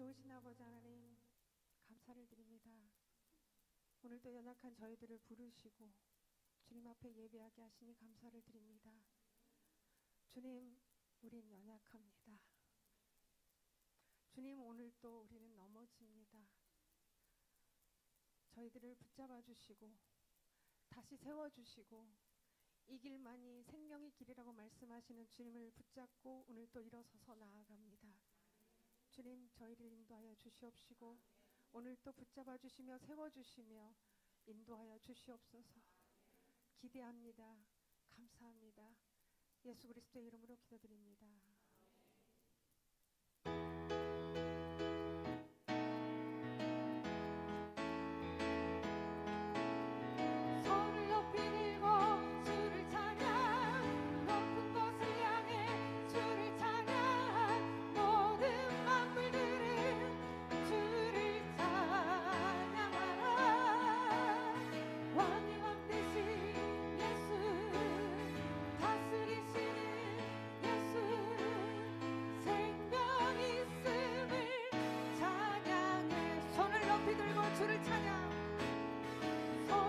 좋으신 아버지 하나님, 감사를 드립니다. 오늘도 연약한 저희들을 부르시고 주님 앞에 예배하게 하시니 감사를 드립니다. 주님, 우린 연약합니다. 주님, 오늘도 우리는 넘어집니다. 저희들을 붙잡아 주시고 다시 세워주시고 이 길만이 생명의 길이라고 말씀하시는 주님을 붙잡고 오늘도 일어서서 나아갑니다. 주님, 저희를 인도하여 주시옵시고 오늘도 붙잡아 주시며 세워주시며 인도하여 주시옵소서. 기대합니다. 감사합니다. 예수 그리스도의 이름으로 기도드립니다. 주의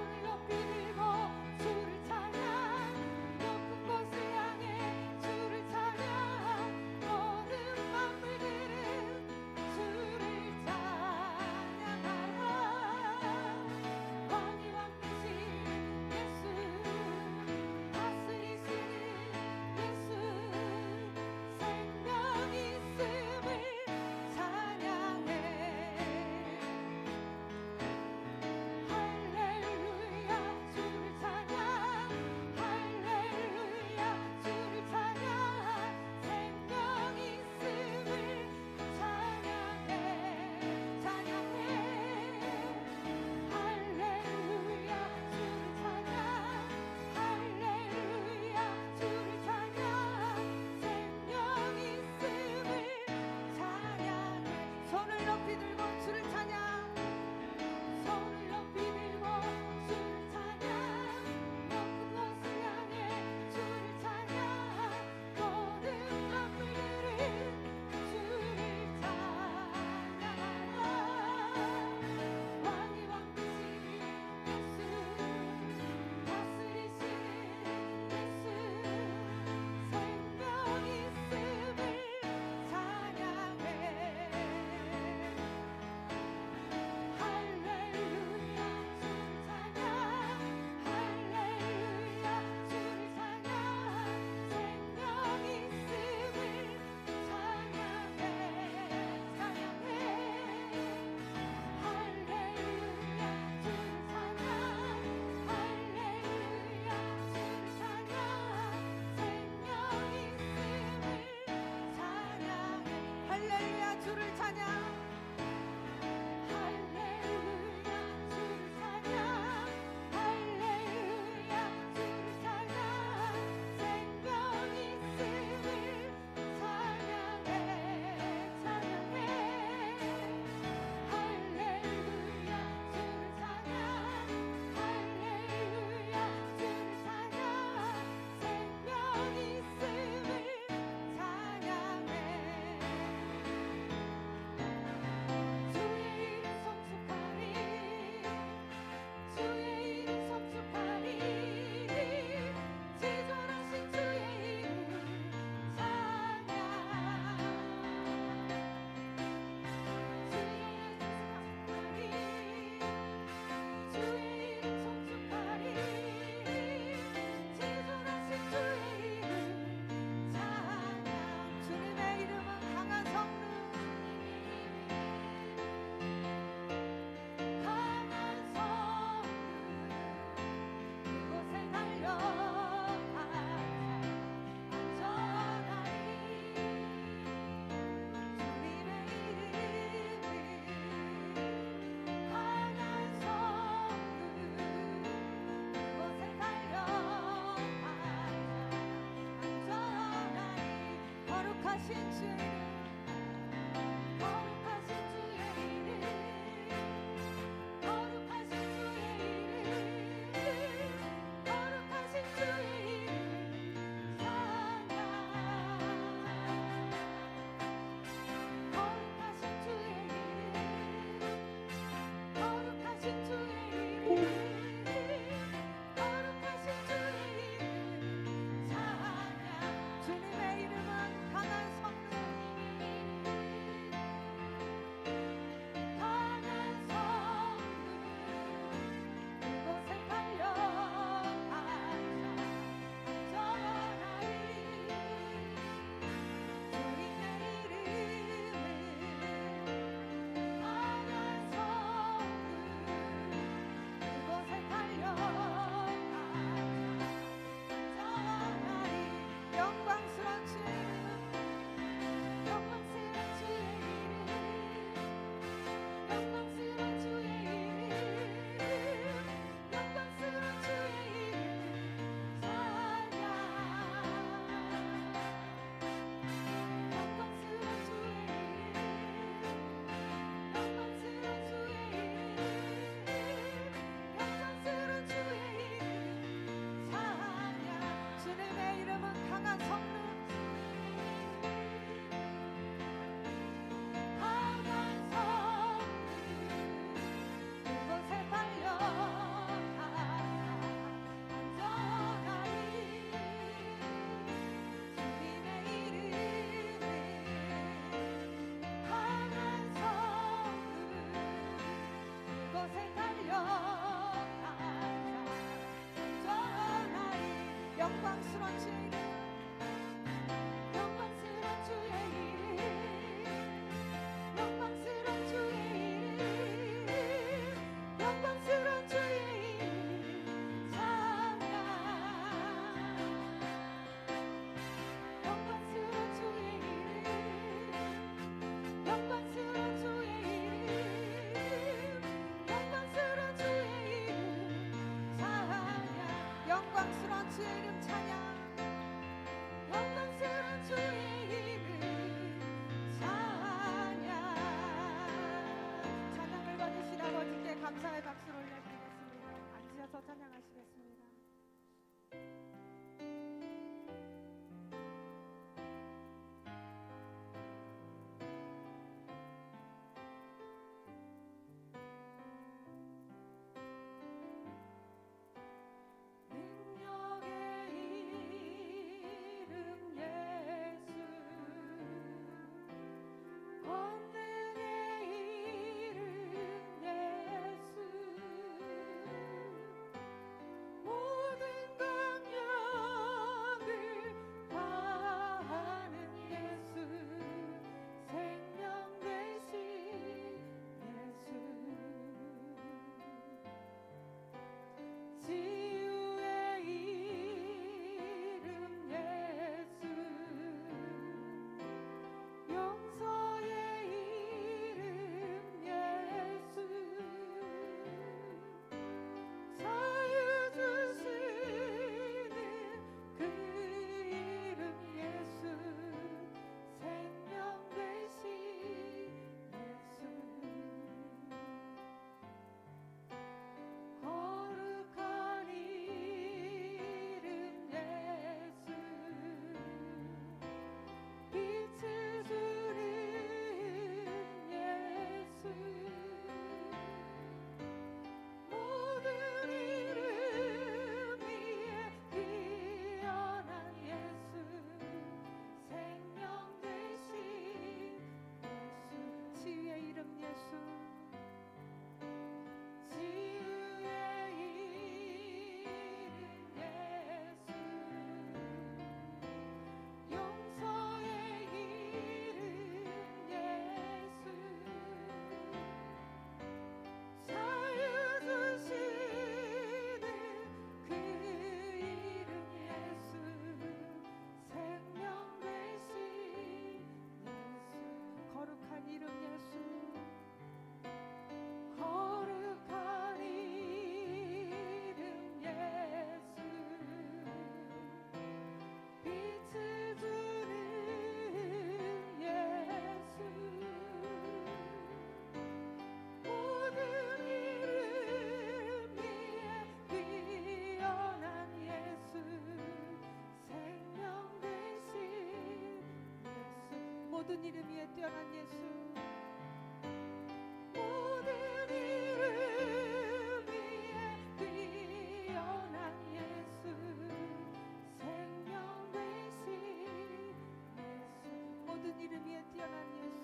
감사의 박수를 올려드리겠습니다. 앉으셔서 찬양하시겠습니다. 모든 이름 위에 뛰어난 예수, 모든 이름 위에 뛰어난 예수, 생명 되신 예수, 모든 이름 위에 뛰어난 예수, 모든 이름 위에 뛰어난 예수,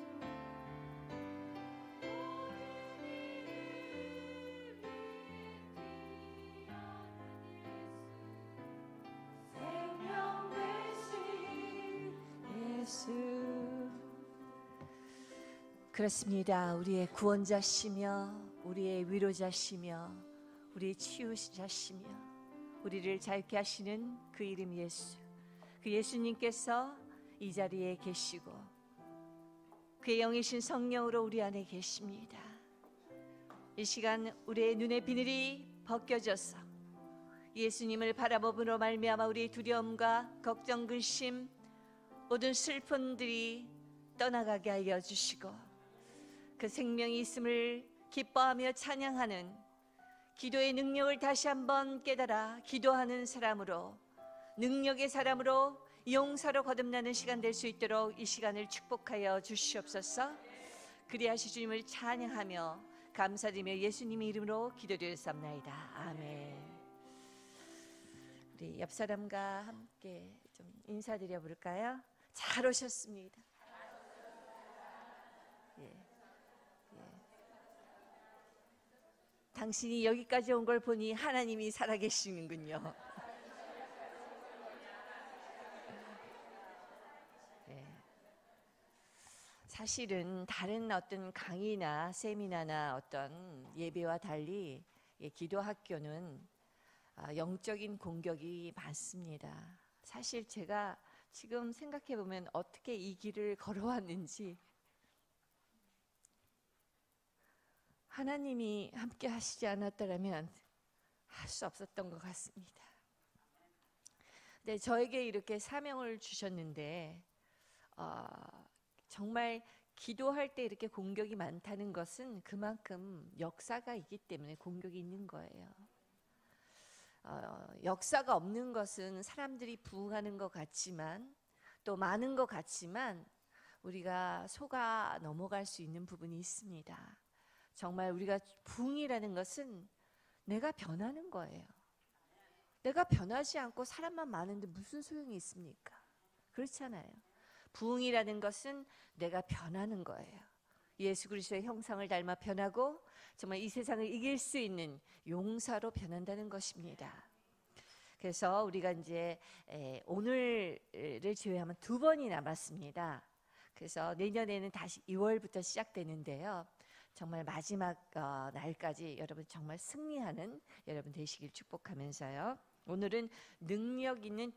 생명 되신 예수. 그렇습니다. 우리의 구원자시며 우리의 위로자시며 우리의 치유자시며 우리를 자유케 하시는 그 이름 예수, 그 예수님께서 이 자리에 계시고 그의 영이신 성령으로 우리 안에 계십니다. 이 시간 우리의 눈의 비늘이 벗겨져서 예수님을 바라봄으로 말미암아 우리의 두려움과 걱정, 근심, 모든 슬픔들이 떠나가게 하여 주시고 그 생명이 있음을 기뻐하며 찬양하는 기도의 능력을 다시 한번 깨달아 기도하는 사람으로, 능력의 사람으로, 용사로 거듭나는 시간 될 수 있도록 이 시간을 축복하여 주시옵소서. 그리하시 주님을 찬양하며 감사드리며 예수님의 이름으로 기도드렸사옵나이다. 아멘. 우리 옆 사람과 함께 좀 인사드려 볼까요? 잘 오셨습니다. 당신이 여기까지 온 걸 보니 하나님이 살아계시는군요. 네. 사실은 다른 어떤 강의나 세미나나 어떤 예배와 달리 기도학교는 영적인 공격이 많습니다. 사실 제가 지금 생각해 보면 어떻게 이 길을 걸어왔는지, 하나님이 함께 하시지 않았더라면 할 수 없었던 것 같습니다. 네, 저에게 이렇게 사명을 주셨는데 정말 기도할 때 이렇게 공격이 많다는 것은 그만큼 역사가 있기 때문에 공격이 있는 거예요. 역사가 없는 것은 사람들이 부흥하는 것 같지만 또 많은 것 같지만 우리가 속아 넘어갈 수 있는 부분이 있습니다. 정말 우리가 부흥이라는 것은 내가 변하는 거예요. 내가 변하지 않고 사람만 많은데 무슨 소용이 있습니까? 그렇잖아요. 부흥이라는 것은 내가 변하는 거예요. 예수 그리스도의 형상을 닮아 변하고 정말 이 세상을 이길 수 있는 용사로 변한다는 것입니다. 그래서 우리가 이제 오늘을 제외하면 2번이 남았습니다. 그래서 내년에는 다시 2월부터 시작되는데요. 정말 마지막 날까지 여러분 정말 승리하는 여러분 되시길 축복하면서요. 오늘은 능력 있는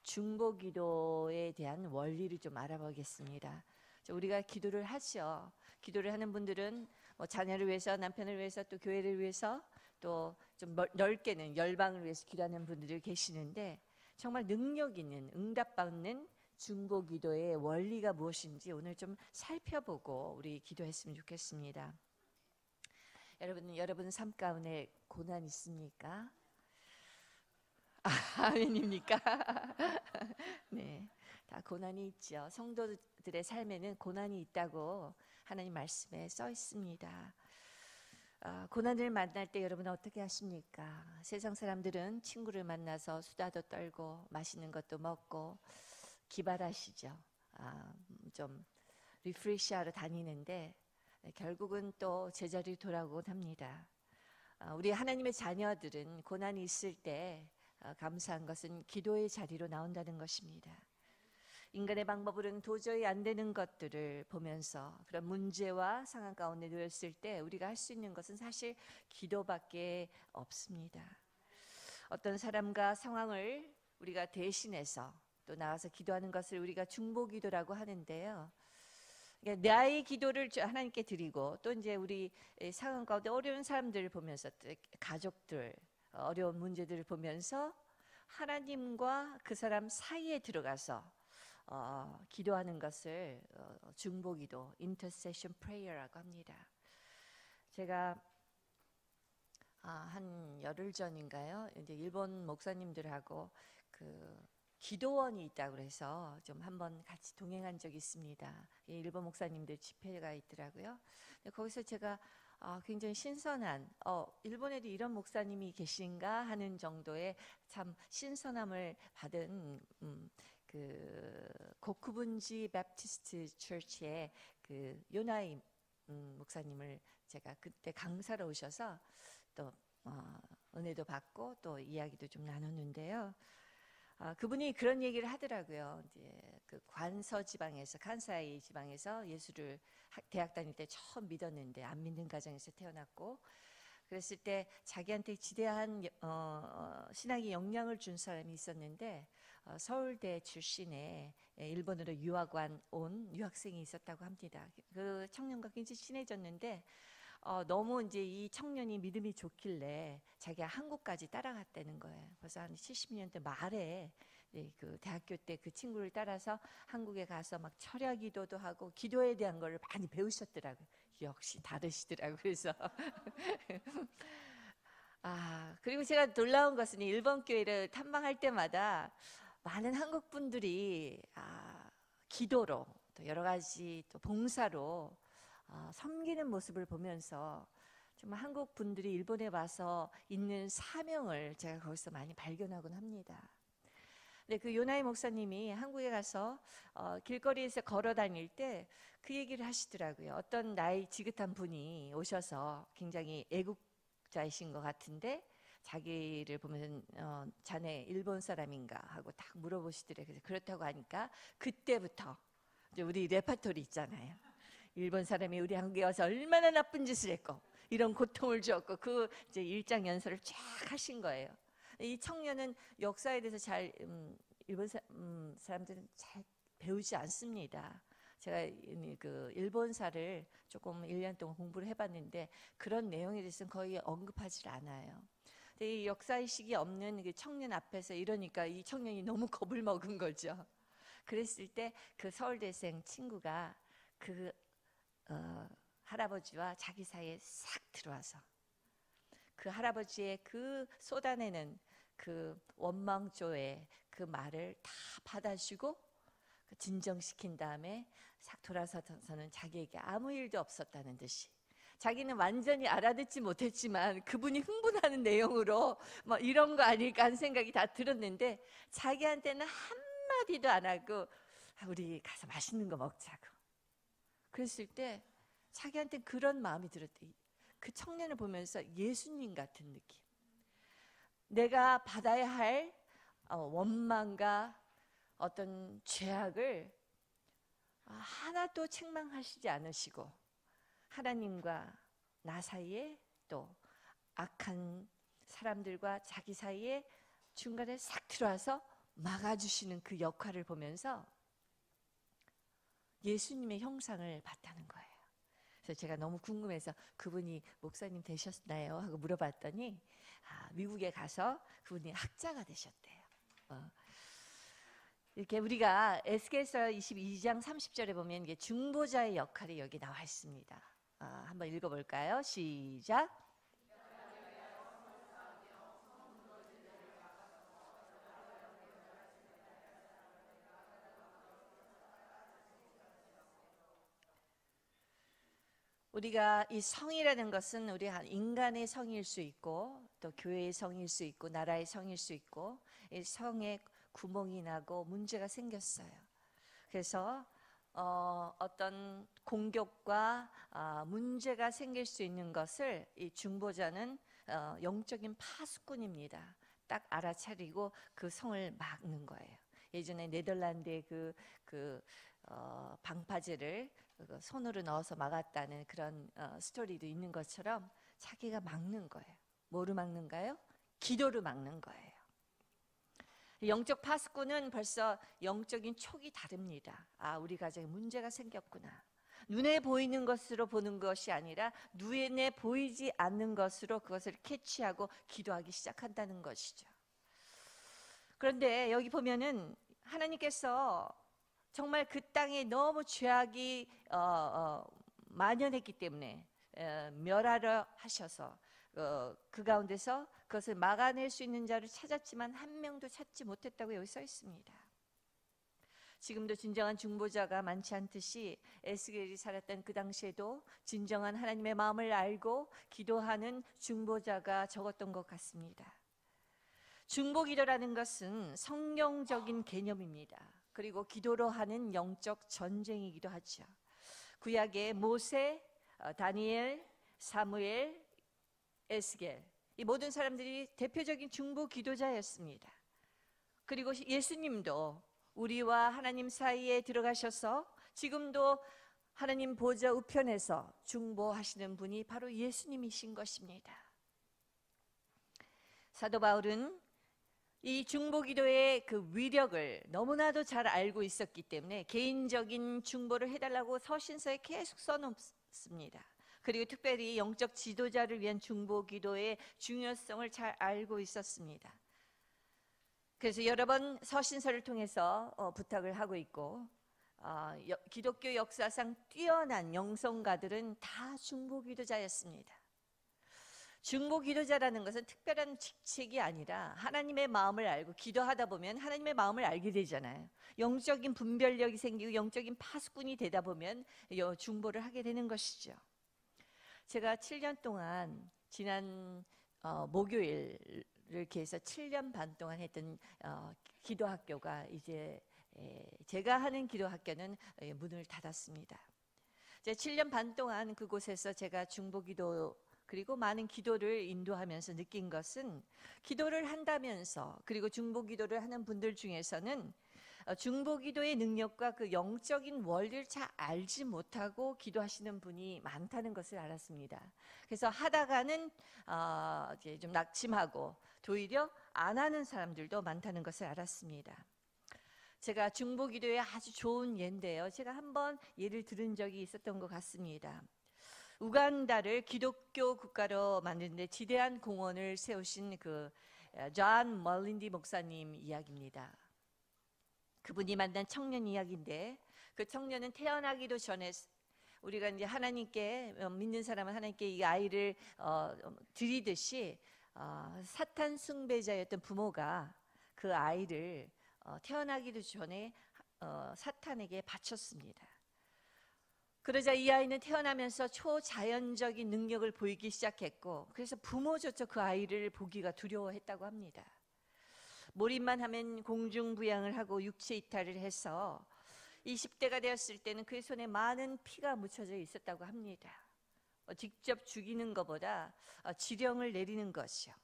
중보기도에 대한 원리를 좀 알아보겠습니다. 우리가 기도를 하죠. 기도를 하는 분들은 뭐 자녀를 위해서, 남편을 위해서, 또 교회를 위해서, 또 좀 넓게는 열방을 위해서 기도하는 분들이 계시는데 정말 능력 있는 응답받는 중보기도의 원리가 무엇인지 오늘 좀 살펴보고 우리 기도했으면 좋겠습니다. 여러분 삶 가운데 고난 있습니까? 아멘입니까? 네, 다 고난이 있죠. 성도들의 삶에는 고난이 있다고 하나님 말씀에 써 있습니다. 고난을 만날 때 여러분 어떻게 하십니까? 세상 사람들은 친구를 만나서 수다도 떨고 맛있는 것도 먹고 기발하시죠. 좀 리프레시하러 다니는데 결국은 또 제자리로 돌아오곤 합니다. 우리 하나님의 자녀들은 고난이 있을 때 감사한 것은 기도의 자리로 나온다는 것입니다. 인간의 방법으로는 도저히 안 되는 것들을 보면서 그런 문제와 상황 가운데 놓였을 때 우리가 할 수 있는 것은 사실 기도밖에 없습니다. 어떤 사람과 상황을 우리가 대신해서 또 나와서 기도하는 것을 우리가 중보기도라고 하는데요. 나의 기도를 하나님께 드리고 또 이제 우리 상황 가운데 어려운 사람들을 보면서 가족들 어려운 문제들을 보면서 하나님과 그 사람 사이에 들어가서 기도하는 것을 중보기도, intercession prayer라고 합니다. 제가 한 열흘 전인가요? 이제 일본 목사님들하고 그 기도원이 있다고 해서 좀 한번 같이 동행한 적이 있습니다. 일본 목사님들 집회가 있더라고요. 거기서 제가 굉장히 신선한 일본에도 이런 목사님이 계신가 하는 정도의 참 신선함을 받은 그 고쿠분지 베프티스트 처치의 그 요나이 목사님을 제가 그때 강사로 오셔서 또 은혜도 받고 또 이야기도 좀 나눴는데요. 그분이 그런 얘기를 하더라고요. 이제 그 관서 지방에서 칸사이 지방에서 예수를 대학 다닐 때 처음 믿었는데 안 믿는 가정에서 태어났고 그랬을 때 자기한테 지대한 신학의 영향을 준 사람이 있었는데 서울대 출신의 일본으로 유학 온 유학생이 있었다고 합니다. 그 청년과 굉장히 친해졌는데 너무 이제 이 청년이 믿음이 좋길래 자기가 한국까지 따라갔다는 거예요. 그래서 한 70년대 말에 그 대학교 때 그 친구를 따라서 한국에 가서 막 철야 기도도 하고 기도에 대한 걸 많이 배우셨더라고요. 역시 다르시더라고요. 그래서 그리고 제가 놀라운 것은 일본 교회를 탐방할 때마다 많은 한국 분들이 기도로 또 여러 가지 또 봉사로 섬기는 모습을 보면서 정말 한국 분들이 일본에 와서 있는 사명을 제가 거기서 많이 발견하곤 합니다. 근데 그 요나이 목사님이 한국에 가서 길거리에서 걸어 다닐 때 그 얘기를 하시더라고요. 어떤 나이 지긋한 분이 오셔서 굉장히 애국자이신 것 같은데 자기를 보면 자네 일본 사람인가 하고 딱 물어보시더래요. 그래서 그렇다고 하니까 그때부터 이제 우리 레퍼토리 있잖아요. 일본 사람이 우리 한국에 와서 얼마나 나쁜 짓을 했고 이런 고통을 주었고 그 이제 일장 연설을 쫙 하신 거예요. 이 청년은 역사에 대해서 잘 일본 사람들은 잘 배우지 않습니다. 제가 그 일본사를 조금 1년 동안 공부를 해봤는데 그런 내용에 대해서는 거의 언급하지 않아요. 근데 이 역사의식이 없는 그 청년 앞에서 이러니까 이 청년이 너무 겁을 먹은 거죠. 그랬을 때 그 서울대생 친구가 그 할아버지와 자기 사이에 싹 들어와서 그 할아버지의 그 쏟아내는 그 원망조의 그 말을 다 받아주고 진정시킨 다음에 싹 돌아서서는 자기에게 아무 일도 없었다는 듯이, 자기는 완전히 알아듣지 못했지만 그분이 흥분하는 내용으로 뭐 이런 거 아닐까 하는 생각이 다 들었는데, 자기한테는 한마디도 안 하고 우리 가서 맛있는 거 먹자고 그랬을 때 자기한테 그런 마음이 들었대. 그 청년을 보면서 예수님 같은 느낌. 내가 받아야 할 원망과 어떤 죄악을 하나도 책망하시지 않으시고 하나님과 나 사이에 또 악한 사람들과 자기 사이에 중간에 싹 들어와서 막아주시는 그 역할을 보면서 예수님의 형상을 봤다는 거예요. 그래서 제가 너무 궁금해서 그분이 목사님 되셨나요? 하고 물어봤더니 미국에 가서 그분이 학자가 되셨대요. 이렇게 우리가 에스겔서 22장 30절에 보면 이게 중보자의 역할이 여기 나와 있습니다. 한번 읽어볼까요? 시작. 우리가 이 성이라는 것은 우리 인간의 성일 수 있고 또 교회의 성일 수 있고 나라의 성일 수 있고, 이 성에 구멍이 나고 문제가 생겼어요. 그래서 어떤 공격과 문제가 생길 수 있는 것을 이 중보자는 영적인 파수꾼입니다. 딱 알아차리고 그 성을 막는 거예요. 예전에 네덜란드의 방파제를 손으로 넣어서 막았다는 그런 스토리도 있는 것처럼 자기가 막는 거예요. 뭐로 막는가요? 기도로 막는 거예요. 영적 파수꾼은 벌써 영적인 촉이 다릅니다. 우리 가정에 문제가 생겼구나. 눈에 보이는 것으로 보는 것이 아니라 눈에 보이지 않는 것으로 그것을 캐치하고 기도하기 시작한다는 것이죠. 그런데 여기 보면은 하나님께서 정말 그 땅에 너무 죄악이 만연했기 때문에 멸하려 하셔서 그 가운데서 그것을 막아낼 수 있는 자를 찾았지만 한 명도 찾지 못했다고 여기 써 있습니다. 지금도 진정한 중보자가 많지 않듯이 에스겔이 살았던 그 당시에도 진정한 하나님의 마음을 알고 기도하는 중보자가 적었던 것 같습니다. 중보기도라는 것은 성경적인 개념입니다. 그리고 기도로 하는 영적 전쟁이기도 하죠. 구약의 모세, 다니엘, 사무엘, 에스겔, 이 모든 사람들이 대표적인 중보 기도자였습니다. 그리고 예수님도 우리와 하나님 사이에 들어가셔서 지금도 하나님 보좌 우편에서 중보하시는 분이 바로 예수님이신 것입니다. 사도 바울은 이 중보기도의 그 위력을 너무나도 잘 알고 있었기 때문에 개인적인 중보를 해달라고 서신서에 계속 써놓습니다. 그리고 특별히 영적 지도자를 위한 중보기도의 중요성을 잘 알고 있었습니다. 그래서 여러 번 서신서를 통해서 부탁을 하고 있고, 기독교 역사상 뛰어난 영성가들은 다 중보기도자였습니다. 중보기도자라는 것은 특별한 직책이 아니라 하나님의 마음을 알고 기도하다 보면 하나님의 마음을 알게 되잖아요. 영적인 분별력이 생기고 영적인 파수꾼이 되다 보면 중보를 하게 되는 것이죠. 제가 7년 동안 지난 목요일을 기해서 7년 반 동안 했던 기도학교가 이제 제가 하는 기도학교는 문을 닫았습니다. 7년 반 동안 그곳에서 제가 중보기도 그리고 많은 기도를 인도하면서 느낀 것은, 기도를 한다면서 그리고 중보기도를 하는 분들 중에서는 중보기도의 능력과 그 영적인 원리를 잘 알지 못하고 기도하시는 분이 많다는 것을 알았습니다. 그래서 하다가는 이제 좀 낙심하고 도리어 안 하는 사람들도 많다는 것을 알았습니다. 제가 중보기도의 아주 좋은 예인데요. 제가 한번 예를 들은 적이 있었던 것 같습니다. 우간다를 기독교 국가로 만드는데 지대한 공헌을 세우신 존 멀린디 목사님 이야기입니다. 그분이 만난 청년 이야기인데, 그 청년은 태어나기도 전에 우리가 이제 하나님께 믿는 사람은 하나님께 이 아이를 드리듯이 사탄 숭배자였던 부모가 그 아이를 태어나기도 전에 사탄에게 바쳤습니다. 그러자 이 아이는 태어나면서 초자연적인 능력을 보이기 시작했고, 그래서 부모조차 그 아이를 보기가 두려워했다고 합니다. 몰입만 하면 공중부양을 하고 육체 이탈을 해서 20대가 되었을 때는 그의 손에 많은 피가 묻혀져 있었다고 합니다. 직접 죽이는 것보다 지령을 내리는 것이요.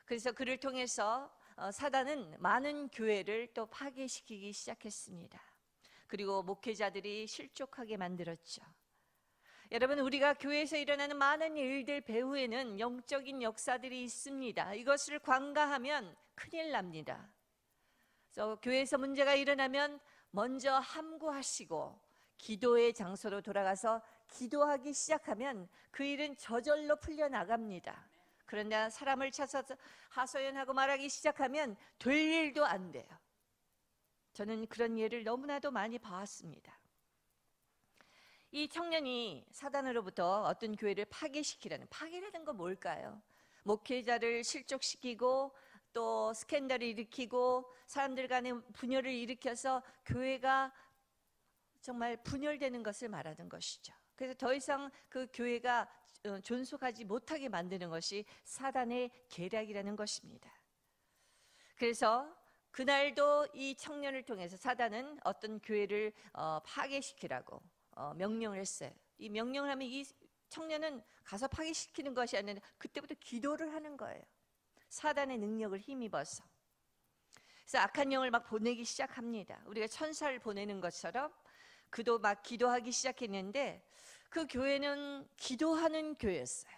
그래서 그를 통해서 사단은 많은 교회를 또 파괴시키기 시작했습니다. 그리고 목회자들이 실족하게 만들었죠. 여러분, 우리가 교회에서 일어나는 많은 일들 배후에는 영적인 역사들이 있습니다. 이것을 관가하면 큰일 납니다. 그래서 교회에서 문제가 일어나면 먼저 함구하시고 기도의 장소로 돌아가서 기도하기 시작하면 그 일은 저절로 풀려나갑니다. 그러나 사람을 찾아서 하소연하고 말하기 시작하면 될 일도 안 돼요. 저는 그런 예를 너무나도 많이 봐왔습니다. 이 청년이 사단으로부터 어떤 교회를 파괴라는 건 뭘까요? 목회자를 실족시키고 또 스캔들을 일으키고 사람들 간에 분열을 일으켜서 교회가 정말 분열되는 것을 말하는 것이죠. 그래서 더 이상 그 교회가 존속하지 못하게 만드는 것이 사단의 계략이라는 것입니다. 그래서 그날도 이 청년을 통해서 사단은 어떤 교회를 파괴시키라고 명령을 했어요. 이 명령을 하면 이 청년은 가서 파괴시키는 것이 아니라 그때부터 기도를 하는 거예요. 사단의 능력을 힘입어서. 그래서 악한 영을 막 보내기 시작합니다. 우리가 천사를 보내는 것처럼 그도 막 기도하기 시작했는데 그 교회는 기도하는 교회였어요.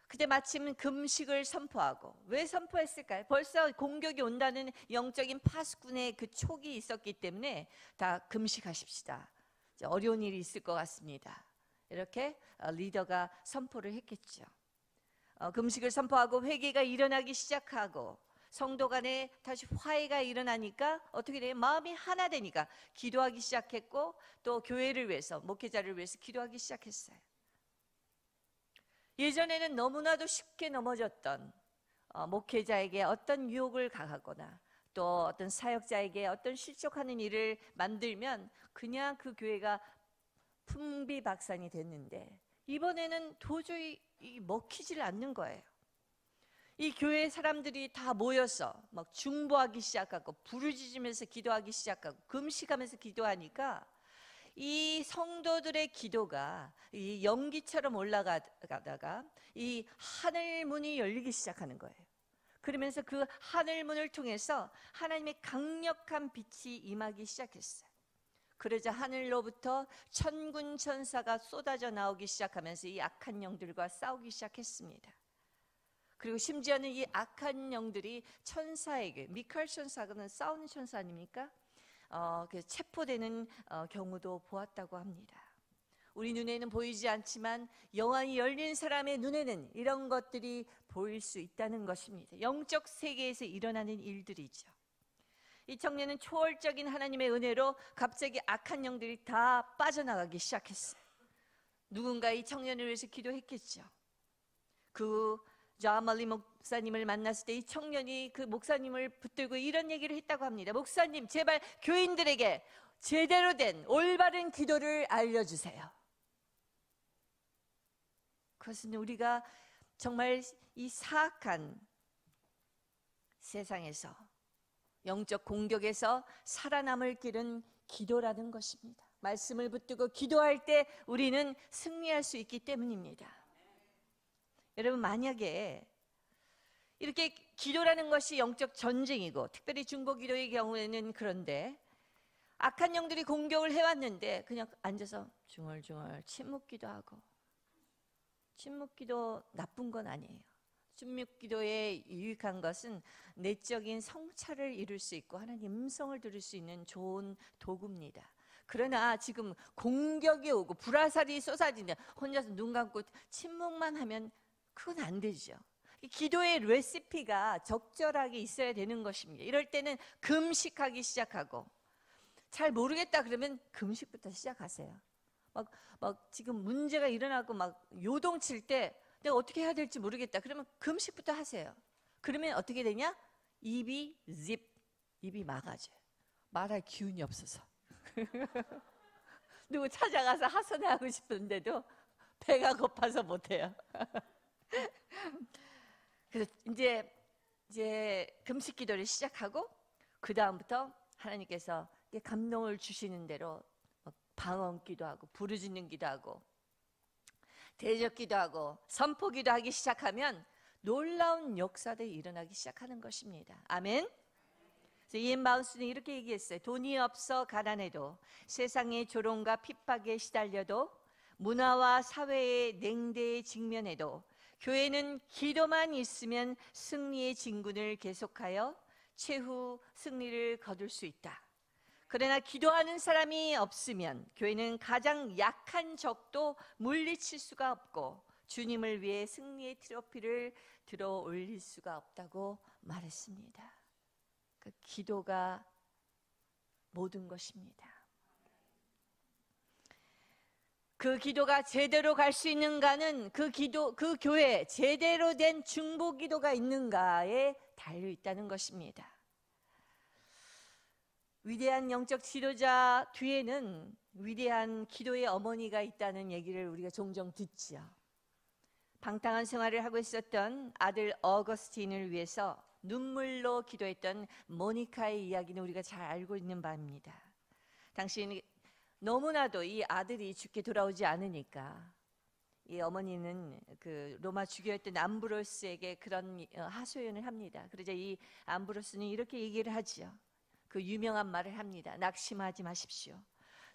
그때 마침 금식을 선포하고, 왜 선포했을까요? 벌써 공격이 온다는 영적인 파수꾼의 그 촉이 있었기 때문에 다 금식하십시다. 어려운 일이 있을 것 같습니다. 이렇게 리더가 선포를 했겠죠. 금식을 선포하고 회개가 일어나기 시작하고 성도 간에 다시 화해가 일어나니까 어떻게 돼요? 마음이 하나 되니까 기도하기 시작했고 또 교회를 위해서, 목회자를 위해서 기도하기 시작했어요. 예전에는 너무나도 쉽게 넘어졌던 목회자에게 어떤 유혹을 가하거나 또 어떤 사역자에게 어떤 실족하는 일을 만들면 그냥 그 교회가 풍비박산이 됐는데, 이번에는 도저히 먹히질 않는 거예요. 이 교회 사람들이 다 모여서 막 중보하기 시작하고 부르짖으면서 기도하기 시작하고 금식하면서 기도하니까 이 성도들의 기도가 이 연기처럼 올라가다가 이 하늘 문이 열리기 시작하는 거예요. 그러면서 그 하늘 문을 통해서 하나님의 강력한 빛이 임하기 시작했어요. 그러자 하늘로부터 천군 천사가 쏟아져 나오기 시작하면서 이 악한 영들과 싸우기 시작했습니다. 그리고 심지어는 이 악한 영들이 천사에게, 미카엘 천사는 싸우는 천사 아닙니까? 체포되는 경우도 보았다고 합니다. 우리 눈에는 보이지 않지만 영안이 열린 사람의 눈에는 이런 것들이 보일 수 있다는 것입니다. 영적 세계에서 일어나는 일들이죠. 이 청년은 초월적인 하나님의 은혜로 갑자기 악한 영들이 다 빠져나가기 시작했어요. 누군가 이 청년을 위해서 기도했겠죠. 그 자말리 목사님을 만났을 때 이 청년이 그 목사님을 붙들고 이런 얘기를 했다고 합니다. 목사님, 제발 교인들에게 제대로 된 올바른 기도를 알려주세요. 그것은 우리가 정말 이 사악한 세상에서, 영적 공격에서 살아남을 길은 기도라는 것입니다. 말씀을 붙들고 기도할 때 우리는 승리할 수 있기 때문입니다. 여러분, 만약에 이렇게 기도라는 것이 영적 전쟁이고, 특별히 중보기도의 경우에는 그런데 악한 영들이 공격을 해왔는데 그냥 앉아서 중얼중얼 침묵기도하고, 침묵기도 나쁜 건 아니에요. 침묵기도의 유익한 것은 내적인 성찰을 이룰 수 있고 하나님 음성을 들을 수 있는 좋은 도구입니다. 그러나 지금 공격이 오고 불화살이 쏟아지는 혼자서 눈 감고 침묵만 하면 그건 안 되죠. 기도의 레시피가 적절하게 있어야 되는 것입니다. 이럴 때는 금식하기 시작하고 잘 모르겠다 그러면 금식부터 시작하세요. 막 지금 문제가 일어나고 막 요동칠 때 내가 어떻게 해야 될지 모르겠다. 그러면 금식부터 하세요. 그러면 어떻게 되냐? 입이 막아져요. 말할 기운이 없어서. 누구 찾아가서 하소연하고 싶은데도 배가 고파서 못해요. 그래서 이제 금식 기도를 시작하고 그 다음부터 하나님께서 감동을 주시는 대로 방언 기도하고 부르짖는 기도하고 대적 기도하고 선포 기도하기 시작하면 놀라운 역사들이 일어나기 시작하는 것입니다. 아멘. 이엔 바운스는 이렇게 얘기했어요. 돈이 없어 가난해도, 세상의 조롱과 핍박에 시달려도, 문화와 사회의 냉대에 직면해도 교회는 기도만 있으면 승리의 진군을 계속하여 최후 승리를 거둘 수 있다. 그러나 기도하는 사람이 없으면 교회는 가장 약한 적도 물리칠 수가 없고 주님을 위해 승리의 트로피를 들어 올릴 수가 없다고 말했습니다. 그 기도가 모든 것입니다. 그 기도가 제대로 갈 수 있는가는 그 교회 제대로 된 중보 기도가 있는가에 달려 있다는 것입니다. 위대한 영적 지도자 뒤에는 위대한 기도의 어머니가 있다는 얘기를 우리가 종종 듣지요. 방탕한 생활을 하고 있었던 아들 어거스틴을 위해서 눈물로 기도했던 모니카의 이야기는 우리가 잘 알고 있는 바입니다. 당시 너무나도 이 아들이 죽게 돌아오지 않으니까 이 어머니는 그 로마 주교였던 암브로스에게 그런 하소연을 합니다. 그러자 이 암브로스는 이렇게 얘기를 하지요. 그 유명한 말을 합니다. 낙심하지 마십시오.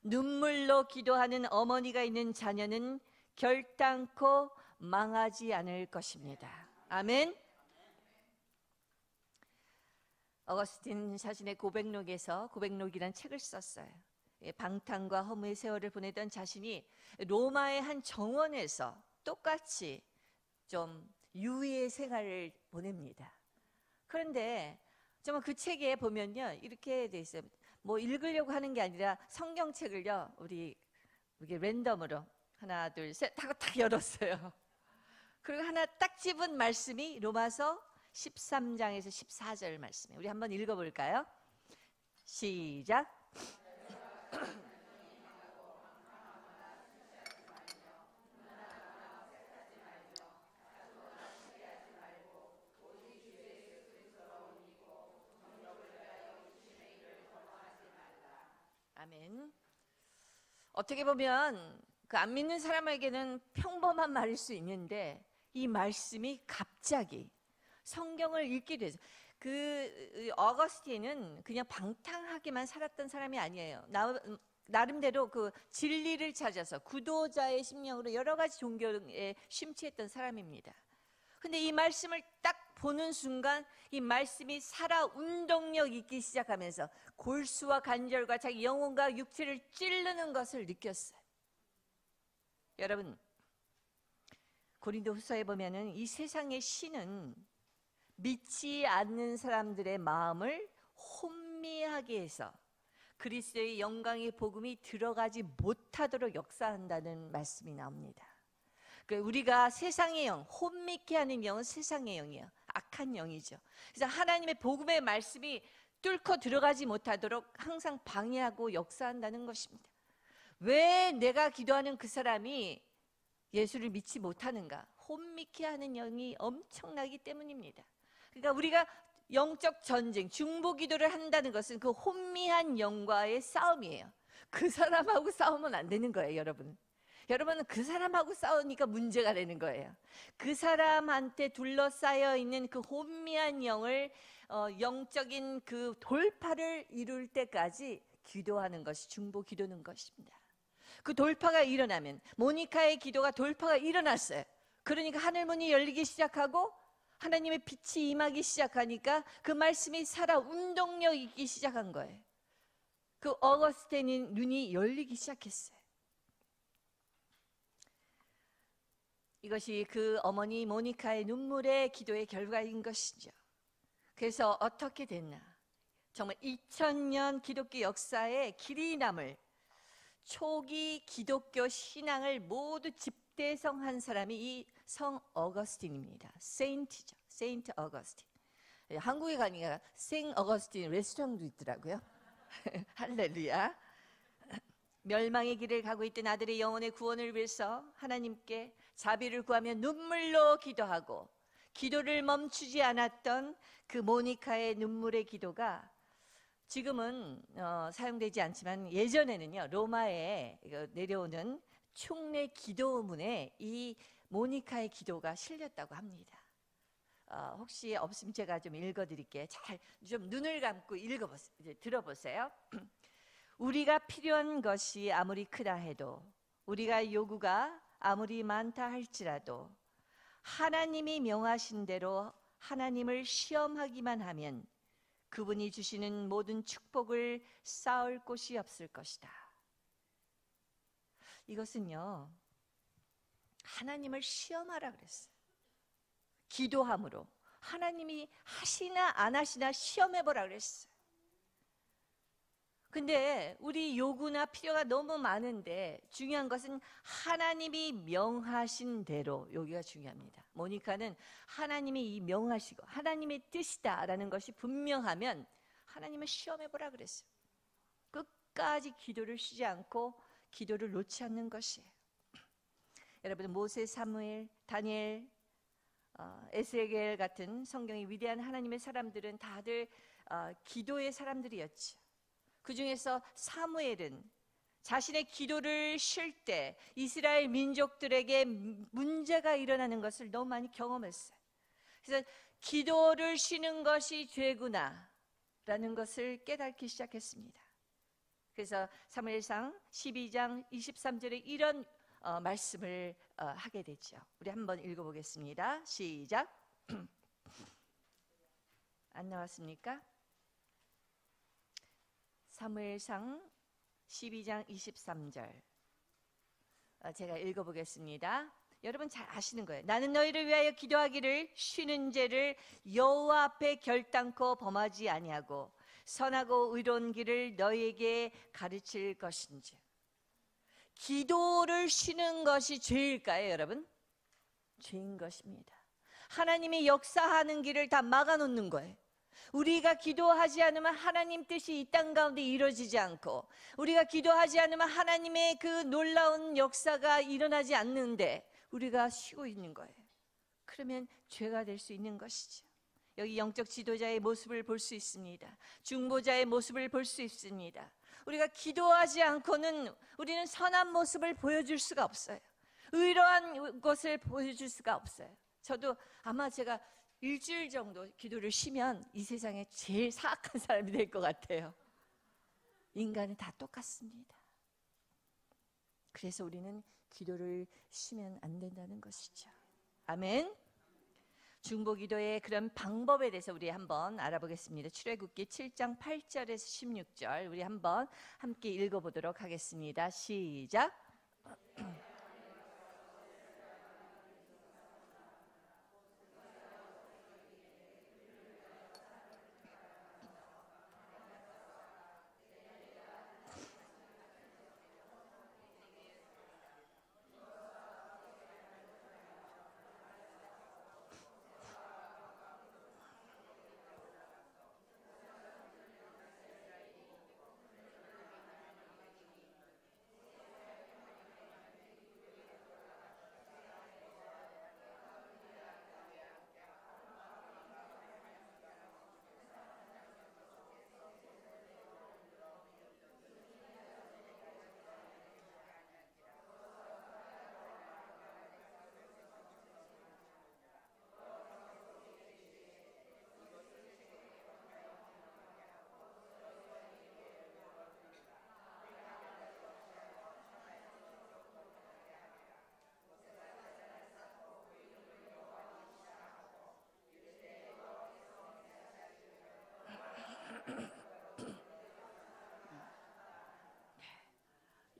눈물로 기도하는 어머니가 있는 자녀는 결단코 망하지 않을 것입니다. 아멘. 어거스틴 자신의 고백록이라는 책을 썼어요. 방탕과 허무의 세월을 보내던 자신이 로마의 한 정원에서 똑같이 좀 유의의 생활을 보냅니다. 그런데 정말 그 책에 보면요 이렇게 돼 있어요. 뭐 읽으려고 하는 게 아니라 성경책을요 우리 랜덤으로 하나 둘 셋 하고 딱 열었어요. 그리고 하나 딱 집은 말씀이 로마서 13장에서 14절 말씀이에요. 우리 한번 읽어볼까요? 시작. 아멘. 어떻게 보면 그 안 믿는 사람에게는 평범한 말일 수 있는데 이 말씀이 갑자기 성경을 읽게 되죠. 그 어거스틴은 그냥 방탕하게만 살았던 사람이 아니에요. 나름대로 그 진리를 찾아서 구도자의 심령으로 여러 가지 종교에 심취했던 사람입니다. 근데 이 말씀을 딱 보는 순간 이 말씀이 살아 운동력 있기 시작하면서 골수와 관절과 자기 영혼과 육체를 찌르는 것을 느꼈어요. 여러분, 고린도후서에 보면은 이 세상의 신은 믿지 않는 사람들의 마음을 혼미하게 해서 그리스도의 영광의 복음이 들어가지 못하도록 역사한다는 말씀이 나옵니다. 우리가 세상의 영, 혼미케 하는 영은 세상의 영이에요. 악한 영이죠. 그래서 하나님의 복음의 말씀이 뚫고 들어가지 못하도록 항상 방해하고 역사한다는 것입니다. 왜 내가 기도하는 그 사람이 예수를 믿지 못하는가? 혼미케 하는 영이 엄청나기 때문입니다. 그러니까 우리가 영적 전쟁, 중보 기도를 한다는 것은 그 혼미한 영과의 싸움이에요. 그 사람하고 싸우면 안 되는 거예요, 여러분. 여러분은 그 사람하고 싸우니까 문제가 되는 거예요. 그 사람한테 둘러싸여 있는 그 혼미한 영을 영적인 그 돌파를 이룰 때까지 기도하는 것이 중보 기도는 것입니다. 그 돌파가 일어나면 모니카의 기도가 돌파가 일어났어요. 그러니까 하늘문이 열리기 시작하고 하나님의 빛이 임하기 시작하니까 그 말씀이 살아 운동력 있기 시작한 거예요. 그 어거스틴의 눈이 열리기 시작했어요. 이것이 그 어머니 모니카의 눈물의 기도의 결과인 것이죠. 그래서 어떻게 됐나? 정말 2000년 기독교 역사에 길이 남을 초기 기독교 신앙을 모두 집대성한 사람이 이 성 어거스틴입니다. 세인트죠. 세인트 어거스틴. 한국에 가니까 생 어거스틴 레스토랑도 있더라고요. 할렐루야. 멸망의 길을 가고 있던 아들의 영혼의 구원을 위해서 하나님께 자비를 구하며 눈물로 기도하고 기도를 멈추지 않았던 그 모니카의 눈물의 기도가 지금은 사용되지 않지만 예전에는요, 로마에 내려오는 총례 기도문에 이 모니카의 기도가 실렸다고 합니다. 혹시 없으면 제가 좀 읽어드릴게요. 잘 좀 눈을 감고 읽어보세요. 이제 들어보세요. 우리가 필요한 것이 아무리 크다 해도, 우리가 요구가 아무리 많다 할지라도 하나님이 명하신 대로 하나님을 시험하기만 하면 그분이 주시는 모든 축복을 쌓을 곳이 없을 것이다. 이것은요, 하나님을 시험하라 그랬어요. 기도함으로 하나님이 하시나 안 하시나 시험해보라 그랬어요. 근데 우리 요구나 필요가 너무 많은데 중요한 것은 하나님이 명하신 대로, 여기가 중요합니다. 모니카는 하나님이 이 명하시고 하나님의 뜻이다라는 것이 분명하면 하나님을 시험해보라 그랬어요. 끝까지 기도를 쉬지 않고 기도를 놓지 않는 것이에요. 여러분, 모세, 사무엘, 다니엘, 에스겔 같은 성경의 위대한 하나님의 사람들은 다들 기도의 사람들이었죠. 그 중에서 사무엘은 자신의 기도를 쉴 때 이스라엘 민족들에게 문제가 일어나는 것을 너무 많이 경험했어요. 그래서 기도를 쉬는 것이 죄구나 라는 것을 깨닫기 시작했습니다. 그래서 사무엘상 12장 23절에 이런 말씀을 하게 되죠. 우리 한번 읽어보겠습니다. 시작. 안 나왔습니까? 사무엘상 12장 23절 제가 읽어보겠습니다. 여러분 잘 아시는 거예요. 나는 너희를 위하여 기도하기를 쉬는 죄를 여호와 앞에 결단코 범하지 아니하고 선하고 의로운 길을 너희에게 가르칠 것인지. 기도를 쉬는 것이 죄일까요, 여러분? 죄인 것입니다. 하나님이 역사하는 길을 다 막아놓는 거예요. 우리가 기도하지 않으면 하나님 뜻이 이 땅 가운데 이루어지지 않고, 우리가 기도하지 않으면 하나님의 그 놀라운 역사가 일어나지 않는데 우리가 쉬고 있는 거예요. 그러면 죄가 될 수 있는 것이죠. 여기 영적 지도자의 모습을 볼 수 있습니다. 중보자의 모습을 볼 수 있습니다. 우리가 기도하지 않고는 우리는 선한 모습을 보여줄 수가 없어요. 의로운 것을 보여줄 수가 없어요. 저도 아마 제가 일주일 정도 기도를 쉬면 이 세상에 제일 사악한 사람이 될 것 같아요. 인간은 다 똑같습니다. 그래서 우리는 기도를 쉬면 안 된다는 것이죠. 아멘. 중보기도의 그런 방법에 대해서 우리 한번 알아보겠습니다. 출애굽기 7장 8절에서 16절 우리 한번 함께 읽어보도록 하겠습니다. 시작.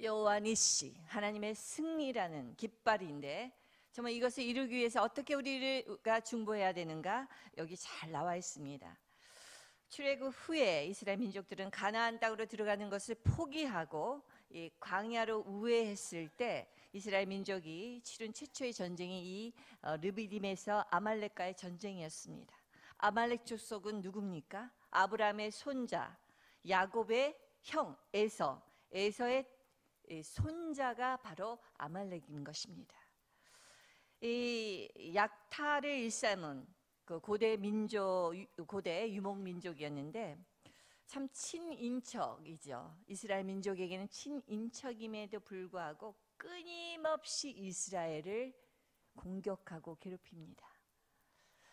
여호와 니시, 하나님의 승리라는 깃발인데 정말 이것을 이루기 위해서 어떻게 우리가 중보해야 되는가 여기 잘 나와 있습니다. 출애굽 후에 이스라엘 민족들은 가나안 땅으로 들어가는 것을 포기하고 이 광야로 우회했을 때 이스라엘 민족이 치른 최초의 전쟁이 이 르비딤에서 아말렉과의 전쟁이었습니다. 아말렉 족속은 누굽니까? 아브라함의 손자, 야곱의 형 에서, 에서의 손자가 바로 아말렉인 것입니다. 이 약타를 일삼은 그 고대 유목 민족이었는데 참 친인척이죠. 이스라엘 민족에게는 친인척임에도 불구하고 끊임없이 이스라엘을 공격하고 괴롭힙니다.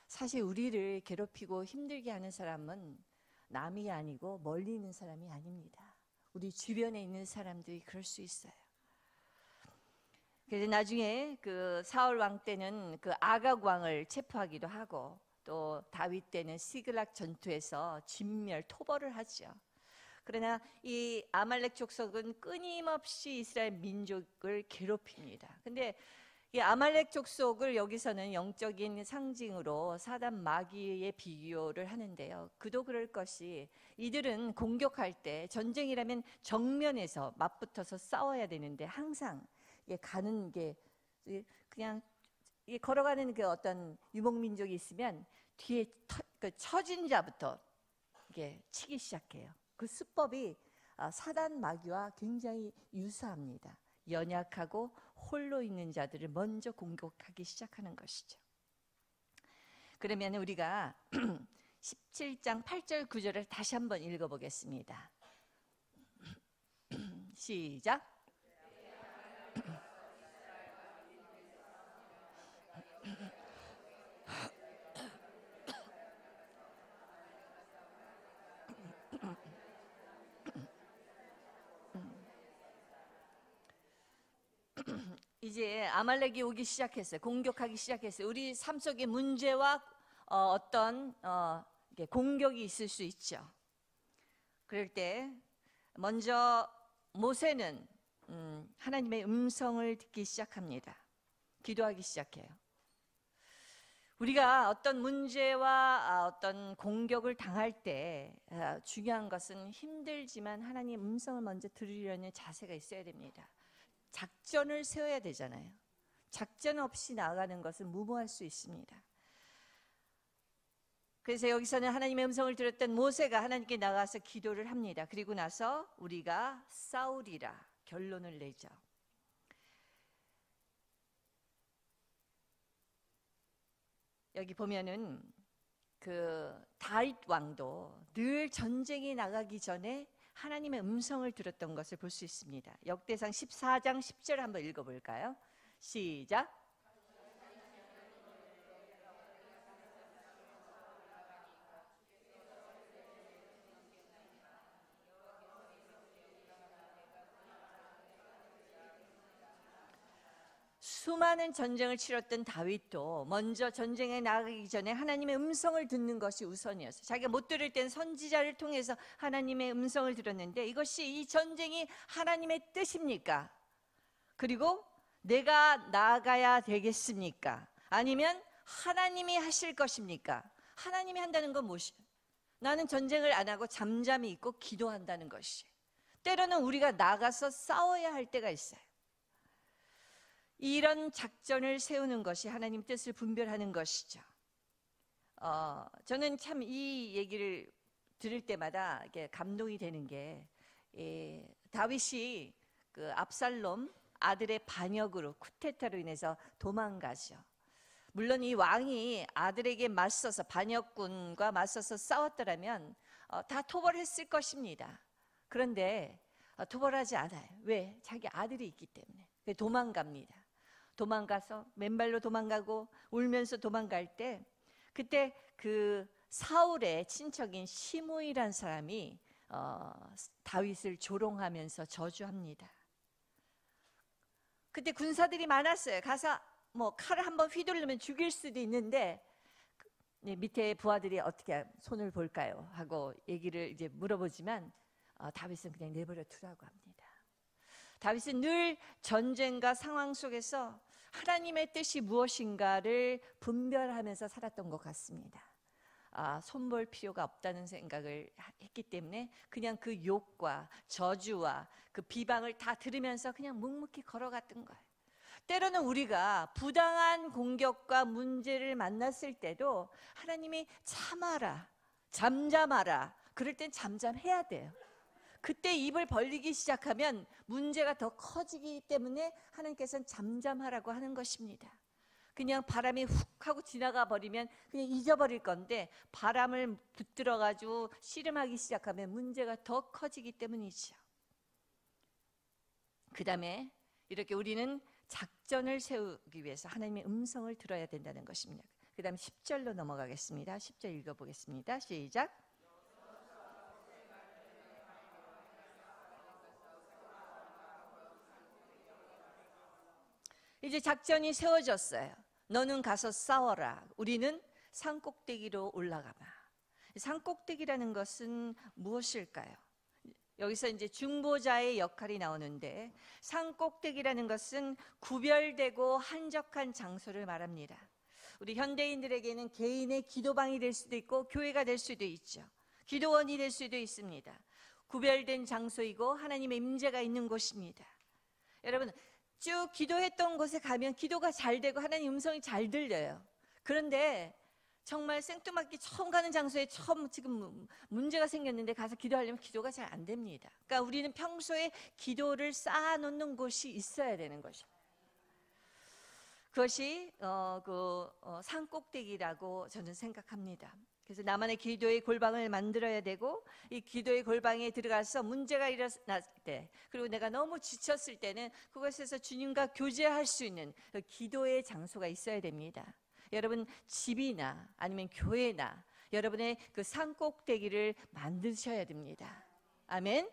사실 우리를 괴롭히고 힘들게 하는 사람은 남이 아니고 멀리 있는 사람이 아닙니다. 우리 주변에 있는 사람들이 그럴 수 있어요. 그래서 나중에 그 사울 왕 때는 그 아각 왕을 체포하기도 하고 또 다윗 때는 시글락 전투에서 진멸 토벌을 하죠. 그러나 이 아말렉 족속은 끊임없이 이스라엘 민족을 괴롭힙니다. 근데 이 아말렉 족속을 여기서는 영적인 상징으로 사단 마귀에 비교를 하는데요. 그도 그럴 것이 이들은 공격할 때 전쟁이라면 정면에서 맞붙어서 싸워야 되는데 항상 가는 게 그냥 걸어가는 그 어떤 유목민족이 있으면 뒤에 처진 자부터 이게 치기 시작해요. 그 수법이 사단 마귀와 굉장히 유사합니다. 연약하고 홀로 있는 자들을 먼저 공격하기 시작하는 것이죠. 그러면 우리가 17장 8절 9절을 다시 한번 읽어보겠습니다. 시작. 이제 아말렉이 오기 시작했어요. 공격하기 시작했어요. 우리 삶 속에 문제와 어떤 공격이 있을 수 있죠. 그럴 때 먼저 모세는 하나님의 음성을 듣기 시작합니다. 기도하기 시작해요. 우리가 어떤 문제와 어떤 공격을 당할 때 중요한 것은 힘들지만 하나님의 음성을 먼저 들으려는 자세가 있어야 됩니다. 작전을 세워야 되잖아요. 작전 없이 나아가는 것은 무모할 수 있습니다. 그래서 여기서는 하나님의 음성을 들었던 모세가 하나님께 나가서 기도를 합니다. 그리고 나서 우리가 싸우리라 결론을 내죠. 여기 보면은 그 다윗 왕도 늘 전쟁에 나가기 전에 하나님의 음성을 들었던 것을 볼 수 있습니다. 역대상 14장 10절 한번 읽어볼까요? 시작. 수많은 전쟁을 치렀던 다윗도 먼저 전쟁에 나가기 전에 하나님의 음성을 듣는 것이 우선이었어요. 자기가 못 들을 땐 선지자를 통해서 하나님의 음성을 들었는데 이것이 이 전쟁이 하나님의 뜻입니까? 그리고 내가 나가야 되겠습니까? 아니면 하나님이 하실 것입니까? 하나님이 한다는 건 무엇이에요? 나는 전쟁을 안 하고 잠잠히 있고 기도한다는 것이. 때로는 우리가 나가서 싸워야 할 때가 있어요. 이런 작전을 세우는 것이 하나님 뜻을 분별하는 것이죠. 저는 참 이 얘기를 들을 때마다 감동이 되는 게 다윗이 그 압살롬 아들의 반역으로 쿠데타로 인해서 도망가죠. 물론 이 왕이 아들에게 맞서서 반역군과 맞서서 싸웠더라면 다 토벌했을 것입니다. 그런데 토벌하지 않아요. 왜? 자기 아들이 있기 때문에. 도망갑니다. 도망가서 맨발로 도망가고 울면서 도망갈 때 그때 그 사울의 친척인 시므이란 사람이 다윗을 조롱하면서 저주합니다. 그때 군사들이 많았어요. 가서 뭐 칼을 한번 휘두르면 죽일 수도 있는데 밑에 부하들이 어떻게 손을 볼까요? 하고 얘기를 이제 물어보지만 다윗은 그냥 내버려 두라고 합니다. 다윗은 늘 전쟁과 상황 속에서 하나님의 뜻이 무엇인가를 분별하면서 살았던 것 같습니다. 손볼 필요가 없다는 생각을 했기 때문에 그냥 그 욕과 저주와 그 비방을 다 들으면서 그냥 묵묵히 걸어갔던 거예요. 때로는 우리가 부당한 공격과 문제를 만났을 때도 하나님이 참아라, 잠잠하라, 그럴 땐 잠잠해야 돼요. 그때 입을 벌리기 시작하면 문제가 더 커지기 때문에 하나님께서는 잠잠하라고 하는 것입니다. 그냥 바람이 훅 하고 지나가 버리면 그냥 잊어버릴 건데, 바람을 붙들어 가지고 씨름하기 시작하면 문제가 더 커지기 때문이죠. 그 다음에 이렇게 우리는 작전을 세우기 위해서 하나님의 음성을 들어야 된다는 것입니다. 그 다음 10절로 넘어가겠습니다. 10절 읽어보겠습니다. 시작. 이제 작전이 세워졌어요. 너는 가서 싸워라. 우리는 산꼭대기로 올라가봐. 산꼭대기라는 것은 무엇일까요? 여기서 이제 중보자의 역할이 나오는데, 산꼭대기라는 것은 구별되고 한적한 장소를 말합니다. 우리 현대인들에게는 개인의 기도방이 될 수도 있고 교회가 될 수도 있죠. 기도원이 될 수도 있습니다. 구별된 장소이고 하나님의 임재가 있는 곳입니다. 여러분, 쭉 기도했던 곳에 가면 기도가 잘 되고 하나님 음성이 잘 들려요. 그런데 정말 생뚱맞게 처음 가는 장소에 처음 지금 문제가 생겼는데 가서 기도하려면 기도가 잘 안 됩니다. 그러니까 우리는 평소에 기도를 쌓아놓는 곳이 있어야 되는 것이에요. 그것이 산꼭대기라고 저는 생각합니다. 그래서 나만의 기도의 골방을 만들어야 되고, 이 기도의 골방에 들어가서 문제가 일어날 때, 그리고 내가 너무 지쳤을 때는 그것에서 주님과 교제할 수 있는 그 기도의 장소가 있어야 됩니다. 여러분, 집이나 아니면 교회나 여러분의 그 산꼭대기를 만드셔야 됩니다. 아멘.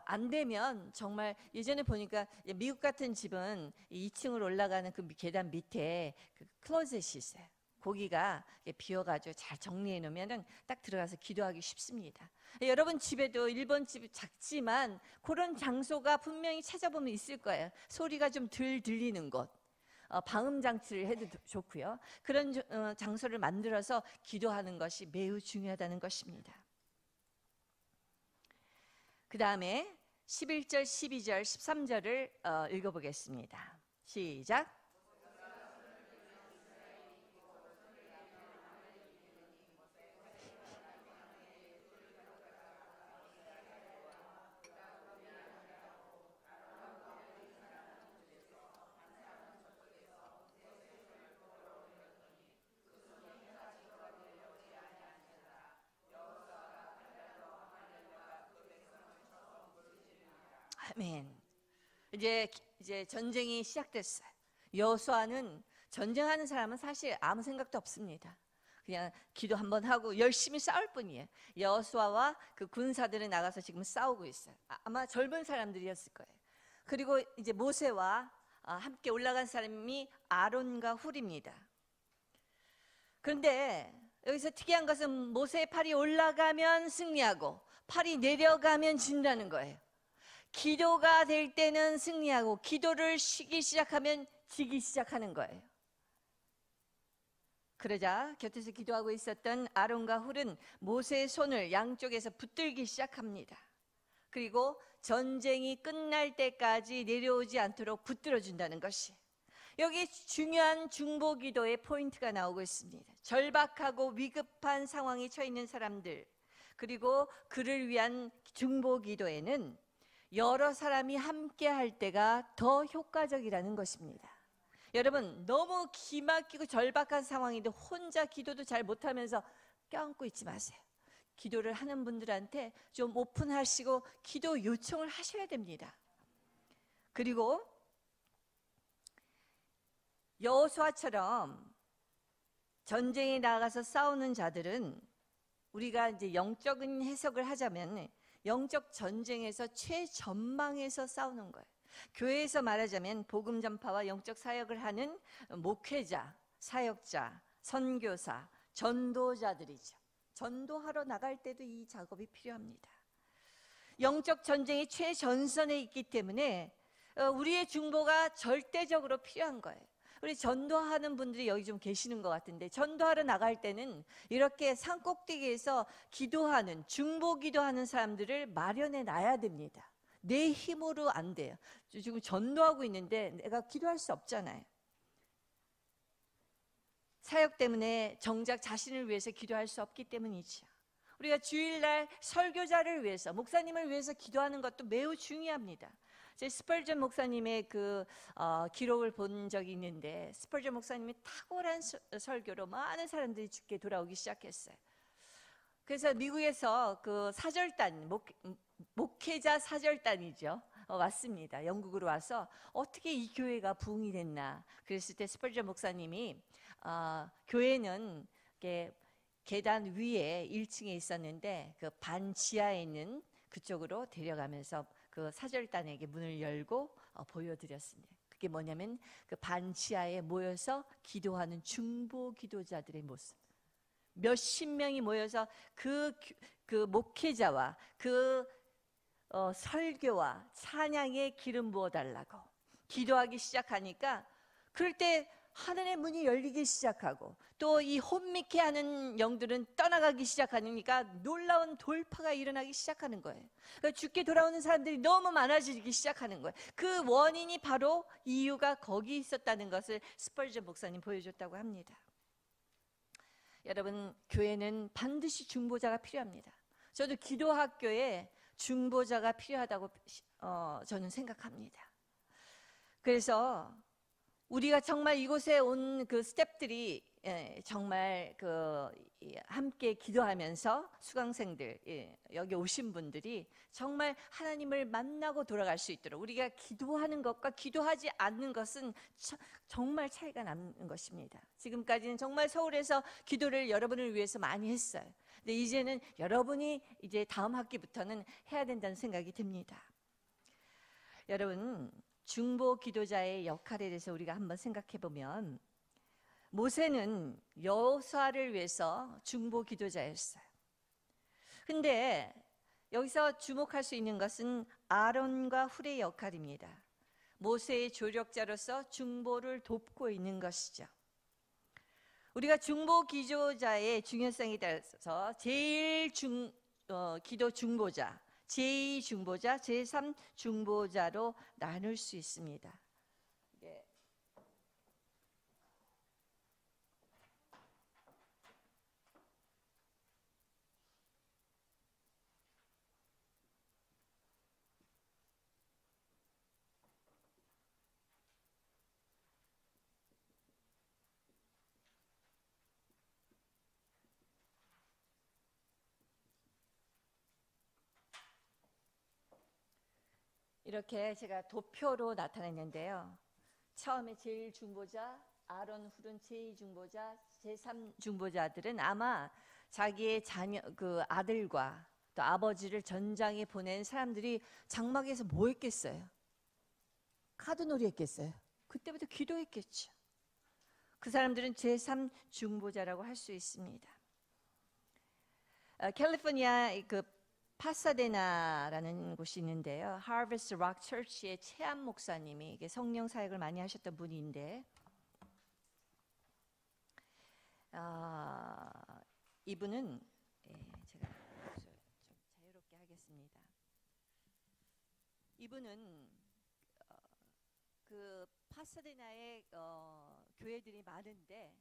안 되면 정말 예전에 보니까 미국 같은 집은 2층을 올라가는 그 계단 밑에 그 클로젯이 있어요. 거기가 비어가지고 잘 정리해 놓으면 딱 들어가서 기도하기 쉽습니다. 여러분 집에도 일본 집 작지만 그런 장소가 분명히 찾아보면 있을 거예요. 소리가 좀 덜 들리는 곳, 방음 장치를 해도 좋고요. 그런 장소를 만들어서 기도하는 것이 매우 중요하다는 것입니다. 그 다음에 11절, 12절, 13절을 읽어보겠습니다. 시작. 아멘. 이제 전쟁이 시작됐어요. 여호수아는 전쟁하는 사람은 사실 아무 생각도 없습니다. 그냥 기도 한번 하고 열심히 싸울 뿐이에요. 여호수아와 그 군사들은 나가서 지금 싸우고 있어요. 아마 젊은 사람들이었을 거예요. 그리고 이제 모세와 함께 올라간 사람이 아론과 훌입니다. 그런데 여기서 특이한 것은 모세의 팔이 올라가면 승리하고 팔이 내려가면 진다는 거예요. 기도가 될 때는 승리하고 기도를 쉬기 시작하면 지기 시작하는 거예요. 그러자 곁에서 기도하고 있었던 아론과 훌은 모세의 손을 양쪽에서 붙들기 시작합니다. 그리고 전쟁이 끝날 때까지 내려오지 않도록 붙들어 준다는 것이, 여기 중요한 중보 기도의 포인트가 나오고 있습니다. 절박하고 위급한 상황에 처해 있는 사람들, 그리고 그를 위한 중보 기도에는 여러 사람이 함께 할 때가 더 효과적이라는 것입니다. 여러분, 너무 기막히고 절박한 상황인데 혼자 기도도 잘 못하면서 껴안고 있지 마세요. 기도를 하는 분들한테 좀 오픈하시고 기도 요청을 하셔야 됩니다. 그리고 여호수아처럼 전쟁에 나가서 싸우는 자들은, 우리가 이제 영적인 해석을 하자면 영적 전쟁에서 최전방에서 싸우는 거예요. 교회에서 말하자면 복음 전파와 영적 사역을 하는 목회자, 사역자, 선교사, 전도자들이죠. 전도하러 나갈 때도 이 작업이 필요합니다. 영적 전쟁이 최전선에 있기 때문에 우리의 중보가 절대적으로 필요한 거예요. 우리 전도하는 분들이 여기 좀 계시는 것 같은데, 전도하러 나갈 때는 이렇게 산 꼭대기에서 기도하는, 중보 기도하는 사람들을 마련해 놔야 됩니다. 내 힘으로 안 돼요. 지금 전도하고 있는데 내가 기도할 수 없잖아요. 사역 때문에 정작 자신을 위해서 기도할 수 없기 때문이죠. 우리가 주일날 설교자를 위해서, 목사님을 위해서 기도하는 것도 매우 중요합니다. 제 스펄전 목사님의 기록을 본 적이 있는데, 스펄전 목사님이 탁월한 설교로 많은 사람들이 주께 돌아오기 시작했어요. 그래서 미국에서 그 사절단, 목회자 사절단이죠. 왔습니다. 영국으로 와서 어떻게 이 교회가 부흥이 됐나. 그랬을 때 스펄전 목사님이 교회는 계단 위에 1층에 있었는데 그 반 지하에 있는 그쪽으로 데려가면서 그 사절단에게 문을 열고 보여드렸습니다. 그게 뭐냐면 그 반 지하에 모여서 기도하는 중보 기도자들의 모습. 몇십 명이 모여서 그 목회자와 그 설교와 찬양에 기름 부어달라고 기도하기 시작하니까, 그럴 때 하늘의 문이 열리기 시작하고 또 이 혼미케 하는 영들은 떠나가기 시작하니까 놀라운 돌파가 일어나기 시작하는 거예요. 그러니까 주께 돌아오는 사람들이 너무 많아지기 시작하는 거예요. 그 원인이 바로, 이유가 거기 있었다는 것을 스펄전 목사님 보여줬다고 합니다. 여러분, 교회는 반드시 중보자가 필요합니다. 저도 기도학교에 중보자가 필요하다고 저는 생각합니다. 그래서 우리가 정말 이곳에 온 그 스태프들이 정말 함께 기도하면서 수강생들, 여기 오신 분들이 정말 하나님을 만나고 돌아갈 수 있도록, 우리가 기도하는 것과 기도하지 않는 것은 정말 차이가 나는 것입니다. 지금까지는 정말 서울에서 기도를 여러분을 위해서 많이 했어요. 근데 이제는 여러분이 이제 다음 학기부터는 해야 된다는 생각이 듭니다. 여러분, 중보 기도자의 역할에 대해서 우리가 한번 생각해 보면, 모세는 여호수아를 위해서 중보 기도자였어요. 근데 여기서 주목할 수 있는 것은 아론과 훌의 역할입니다. 모세의 조력자로서 중보를 돕고 있는 것이죠. 우리가 중보 기도자의 중요성에 따라서 제일 기도 중보자, 제2 중보자, 제3 중보자로 나눌 수 있습니다. 네. 이렇게 제가 도표로 나타냈는데요. 처음에 제일 중보자, 아론 훌은 제2 중보자, 제3 중보자들은 아마 자기의 자녀, 그 아들과 또 아버지를 전장에 보낸 사람들이 장막에서 뭐 했겠어요? 카드놀이 했겠어요? 그때부터 기도했겠죠. 그 사람들은 제3 중보자라고 할 수 있습니다. 캘리포니아 파사데나라는 곳이 있는데요. 하버스트 락 처치의 최한 목사님이 성령 사역을 많이 하셨던 분인데, 이분은 제가 좀 자유롭게 하겠습니다. 이분은 그 파사데나에 교회들이 많은데,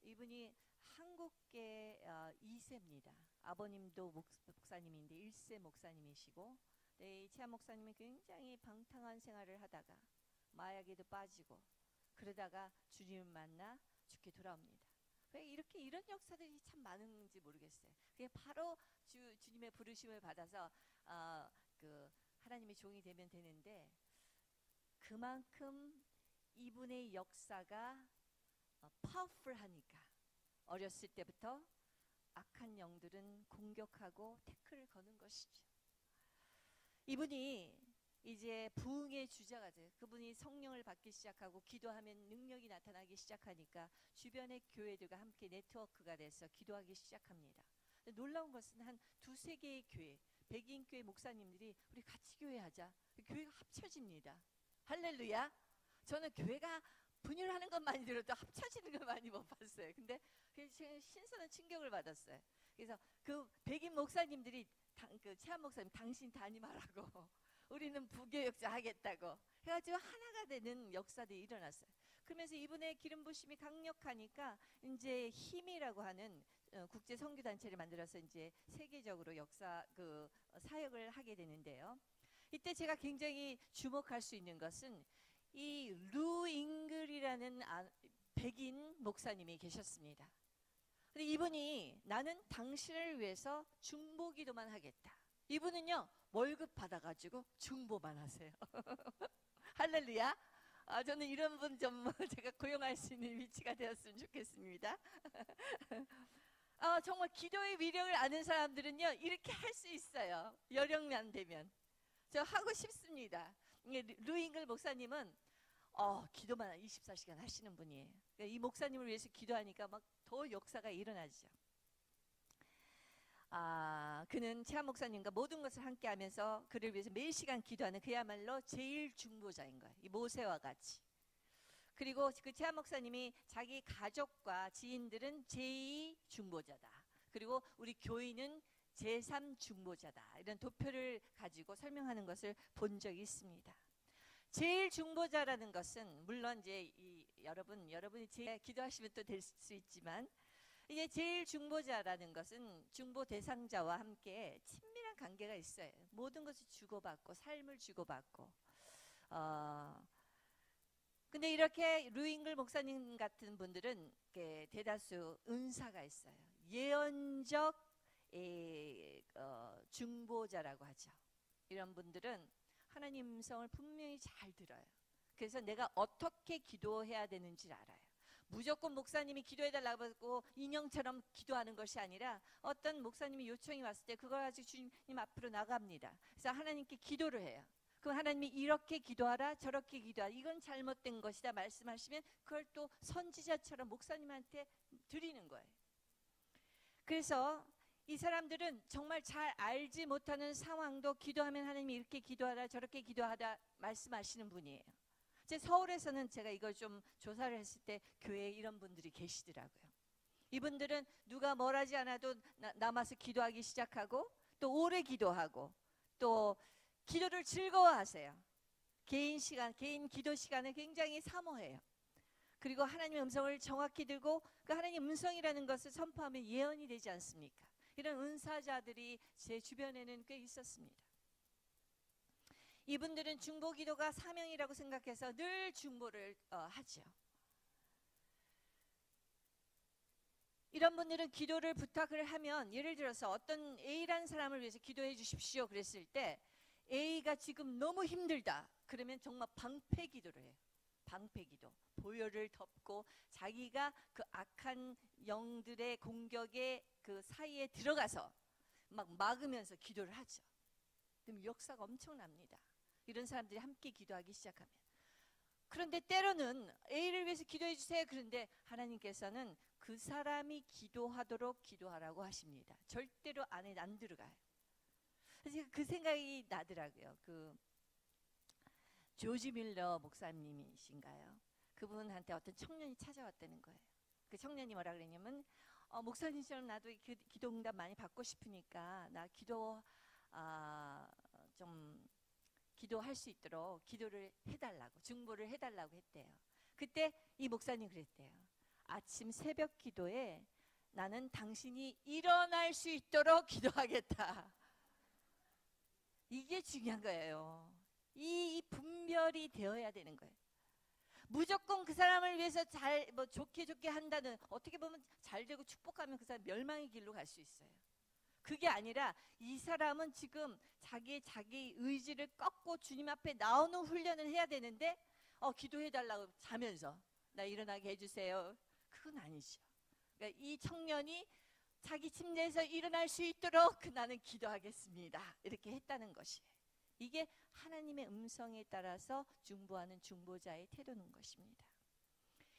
이분이 한국계 2세입니다. 아버님도 목사님인데 1세 목사님이시고, 이 최한 목사님이 굉장히 방탕한 생활을 하다가 마약에도 빠지고 그러다가 주님을 만나 죽게 돌아옵니다. 왜 이렇게 이런 역사들이 참 많은지 모르겠어요. 그게 바로 주님의 부르심을 받아서 하나님의 종이 되면 되는데, 그만큼 이분의 역사가 파워풀하니까 어렸을 때부터 악한 영들은 공격하고 태클을 거는 것이죠. 이분이 이제 부흥의 주자가 돼요. 그분이 성령을 받기 시작하고 기도하면 능력이 나타나기 시작하니까 주변의 교회들과 함께 네트워크가 돼서 기도하기 시작합니다. 놀라운 것은 한 두세 개의 교회, 백인교회 목사님들이 우리 같이 교회하자. 교회가 합쳐집니다. 할렐루야. 저는 교회가 분열하는 것만이 들어도 합쳐지는 걸 많이 못 봤어요. 근데 제가 신선한 충격을 받았어요. 그래서 그 백인 목사님들이 그 최한 목사님 당신 담임하라고 우리는 부교역사 하겠다고 해가지고 하나가 되는 역사들이 일어났어요. 그러면서 이분의 기름 부심이 강력하니까 이제 힘이라고 하는 국제 선교 단체를 만들어서 이제 세계적으로 역사 그 사역을 하게 되는데요. 이때 제가 굉장히 주목할 수 있는 것은 이 루 잉글이라는 백인 목사님이 계셨습니다. 근데 이분이 나는 당신을 위해서 중보기도만 하겠다. 이분은요 월급 받아가지고 중보만 하세요. 할렐루야. 저는 이런 분 좀 제가 고용할 수 있는 위치가 되었으면 좋겠습니다. 정말 기도의 위력을 아는 사람들은요 이렇게 할 수 있어요. 여력만 되면. 저 하고 싶습니다. 루잉글 목사님은 기도만 24시간 하시는 분이에요. 그러니까 이 목사님을 위해서 기도하니까 막 더 역사가 일어나죠. 그는 최한 목사님과 모든 것을 함께 하면서 그를 위해서 매일 시간 기도하는 그야말로 제일 중보자인 거예요. 이 모세와 같이. 그리고 그 최한 목사님이 자기 가족과 지인들은 제2 중보자다. 그리고 우리 교인은 제3 중보자다. 이런 도표를 가지고 설명하는 것을 본 적이 있습니다. 제일 중보자라는 것은 물론 이제 여러분이 제일 기도하시면 또 될 수 있지만 이제 제일 중보자라는 것은 중보 대상자와 함께 친밀한 관계가 있어요. 모든 것을 주고받고 삶을 주고받고 근데 이렇게 루잉글 목사님 같은 분들은 대다수 은사가 있어요. 예언적 중보자라고 하죠. 이런 분들은 하나님 음성을 분명히 잘 들어요. 그래서 내가 어떻게 기도해야 되는지 알아요. 무조건 목사님이 기도해달라고 하고 인형처럼 기도하는 것이 아니라 어떤 목사님이 요청이 왔을 때 그걸 가지고 주님 앞으로 나갑니다. 그래서 하나님께 기도를 해요. 그럼 하나님이 이렇게 기도하라 저렇게 기도하라 이건 잘못된 것이다 말씀하시면 그걸 또 선지자처럼 목사님한테 드리는 거예요. 그래서 이 사람들은 정말 잘 알지 못하는 상황도 기도하면 하나님이 이렇게 기도하라 저렇게 기도하라 말씀하시는 분이에요. 제 서울에서는 제가 이걸 좀 조사를 했을 때 교회에 이런 분들이 계시더라고요. 이분들은 누가 뭘 하지 않아도 남아서 기도하기 시작하고 또 오래 기도하고 또 기도를 즐거워하세요. 개인 기도 시간을 굉장히 사모해요. 그리고 하나님의 음성을 정확히 들고 그 하나님의 음성이라는 것을 선포하면 예언이 되지 않습니까? 이런 은사자들이 제 주변에는 꽤 있었습니다. 이분들은 중보 기도가 사명이라고 생각해서 늘 중보를 하죠. 이런 분들은 기도를 부탁을 하면 예를 들어서 어떤 A라는 사람을 위해서 기도해 주십시오 그랬을 때 A가 지금 너무 힘들다 그러면 정말 방패 기도를 해요. 방패 기도. 보혈을 덮고 자기가 그 악한 영들의 공격의 그 사이에 들어가서 막 막으면서 기도를 하죠. 그럼 역사가 엄청납니다. 이런 사람들이 함께 기도하기 시작하면. 그런데 때로는 A를 위해서 기도해 주세요. 그런데 하나님께서는 그 사람이 기도하도록 기도하라고 하십니다. 절대로 안에 안 들어가요. 그래서 그 생각이 나더라고요. 그 조지 밀러 목사님이신가요? 그분한테 어떤 청년이 찾아왔다는 거예요. 그 청년이 뭐라 그랬냐면 목사님처럼 나도 기도 응답 많이 받고 싶으니까 나 좀 기도할 수 있도록 기도를 해달라고 중보를 해달라고 했대요. 그때 이 목사님 그랬대요. 아침 새벽 기도에 나는 당신이 일어날 수 있도록 기도하겠다. 이게 중요한 거예요. 이 분별이 되어야 되는 거예요. 무조건 그 사람을 위해서 좋게 한다는 어떻게 보면 잘 되고 축복하면 그 사람 멸망의 길로 갈 수 있어요. 그게 아니라 이 사람은 지금 자기 의지를 꺾고 주님 앞에 나오는 훈련을 해야 되는데 기도해달라고 자면서 나 일어나게 해주세요. 그건 아니죠. 그러니까 이 청년이 자기 침대에서 일어날 수 있도록 나는 기도하겠습니다. 이렇게 했다는 것이에요. 이게 하나님의 음성에 따라서 중보하는 중보자의 태도는 것입니다.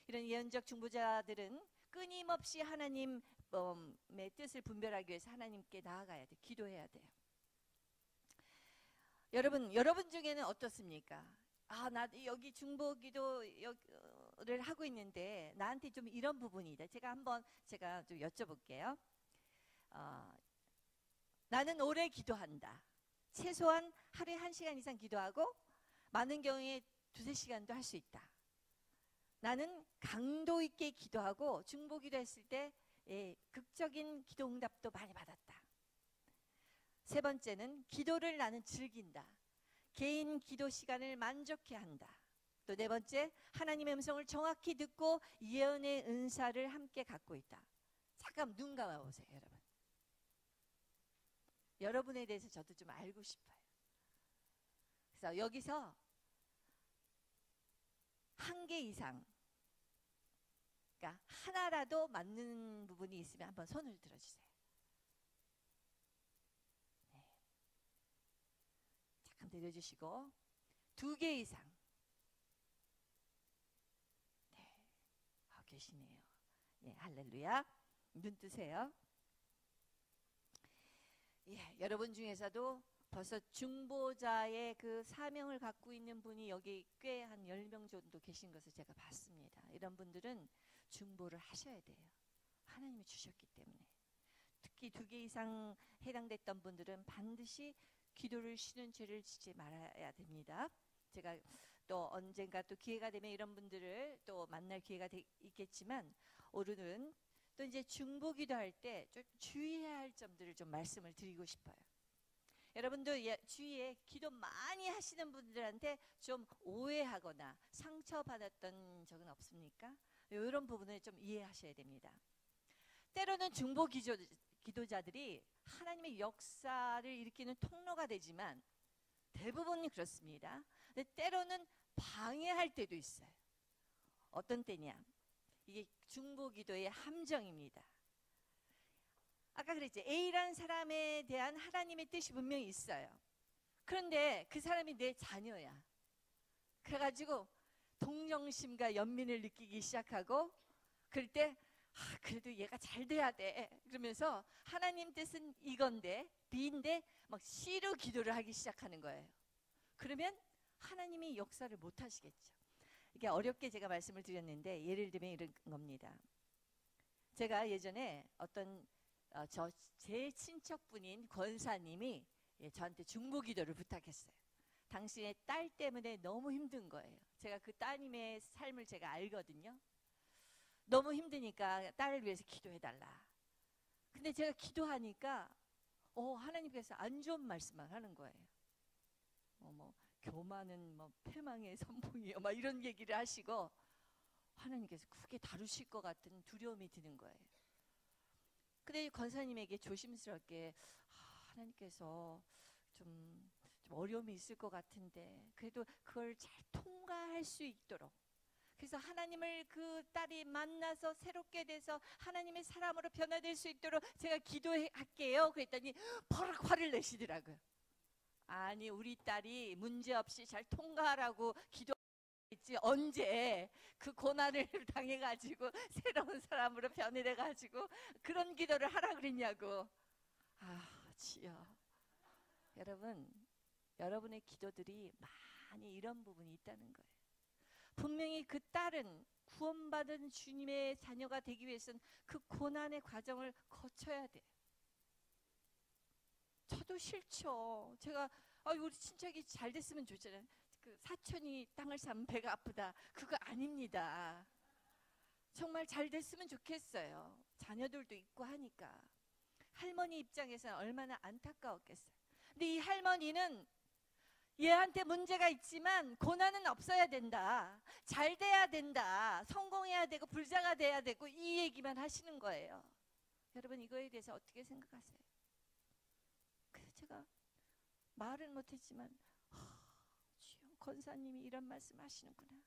이런 예언적 중보자들은 끊임없이 하나님의 뜻을 분별하기 위해서 하나님께 나아가야 돼요. 기도해야 돼요. 여러분 중에는 어떻습니까? 나 여기 중보기도 기도를 하고 있는데 나한테 좀 이런 부분이 있다. 제가 좀 여쭤볼게요. 나는 오래 기도한다. 최소한 하루에 1시간 이상 기도하고 많은 경우에 2~3시간도 할 수 있다. 나는 강도 있게 기도하고 중보 기도했을 때 극적인 기도 응답도 많이 받았다. 세 번째는 기도를 나는 즐긴다. 개인 기도 시간을 만족해 한다. 또 네 번째, 하나님의 음성을 정확히 듣고 예언의 은사를 함께 갖고 있다. 잠깐 눈 감아 보세요, 여러분. 여러분에 대해서 저도 좀 알고 싶어요. 그래서 여기서 1개 이상, 그러니까 하나라도 맞는 부분이 있으면 한번 손을 들어주세요. 네. 잠깐 내려주시고 2개 이상. 네. 계시네요. 예, 할렐루야. 눈 뜨세요. 예, 여러분 중에서도 벌써 중보자의 그 사명을 갖고 있는 분이 여기 꽤 한 10명 정도 계신 것을 제가 봤습니다. 이런 분들은 중보를 하셔야 돼요. 하나님이 주셨기 때문에. 특히 2개 이상 해당됐던 분들은 반드시 기도를 쉬는 죄를 지지 말아야 됩니다. 제가 또 언젠가 또 기회가 되면 이런 분들을 또 만날 기회가 있겠지만, 오늘은 또 이제 중보 기도할 때 좀 주의해야 할 점들을 좀 말씀을 드리고 싶어요. 여러분도 주위에 기도 많이 하시는 분들한테 좀 오해하거나 상처받았던 적은 없습니까? 이런 부분을 좀 이해하셔야 됩니다. 때로는 중보 기도자들이 하나님의 역사를 일으키는 통로가 되지만 대부분이 그렇습니다. 근데 때로는 방해할 때도 있어요. 어떤 때냐? 이게 중보 기도의 함정입니다. 아까 그랬지, A라는 사람에 대한 하나님의 뜻이 분명히 있어요. 그런데 그 사람이 내 자녀야. 그래가지고 동정심과 연민을 느끼기 시작하고, 그럴 때 그래도 얘가 잘 돼야 돼 그러면서 하나님 뜻은 이건데 B인데 막 C로 기도를 하기 시작하는 거예요. 그러면 하나님이 역사를 못 하시겠죠. 이게 어렵게 제가 말씀을 드렸는데, 예를 들면 이런 겁니다. 제가 예전에 어떤 제 친척분인 권사님이 저한테 중보 기도를 부탁했어요. 당신의 딸 때문에 너무 힘든 거예요. 제가 그 따님의 삶을 제가 알거든요. 너무 힘드니까 딸을 위해서 기도해달라. 근데 제가 기도하니까 하나님께서 안 좋은 말씀만 하는 거예요. 교만은 패망의 선봉이요, 막 이런 얘기를 하시고, 하나님께서 크게 다루실 것 같은 두려움이 드는 거예요. 근데 권사님에게 조심스럽게 하나님께서 좀 어려움이 있을 것 같은데 그래도 그걸 잘 통과할 수 있도록, 그래서 하나님을 그 딸이 만나서 새롭게 돼서 하나님의 사람으로 변화될 수 있도록 제가 기도할게요 그랬더니 버럭 화를 내시더라고요. 아니, 우리 딸이 문제없이 잘 통과하라고 기도했지 언제 그 고난을 당해가지고 새로운 사람으로 변해가지고 그런 기도를 하라 그랬냐고. 주여. 여러분, 여러분의 기도들이 많이 이런 부분이 있다는 거예요. 분명히 그 딸은 구원받은 주님의 자녀가 되기 위해서는 그 고난의 과정을 거쳐야 돼요. 저도 싫죠. 제가 우리 친척이 잘 됐으면 좋잖아요. 그 사촌이 땅을 사면 배가 아프다, 그거 아닙니다. 정말 잘 됐으면 좋겠어요. 자녀들도 있고 하니까. 할머니 입장에서는 얼마나 안타까웠겠어요. 근데 이 할머니는 얘한테 문제가 있지만 고난은 없어야 된다, 잘 돼야 된다, 성공해야 되고 부자가 돼야 되고, 이 얘기만 하시는 거예요. 여러분, 이거에 대해서 어떻게 생각하세요? 그래서 제가 말은 못했지만 주여, 권사님이 이런 말씀 하시는구나.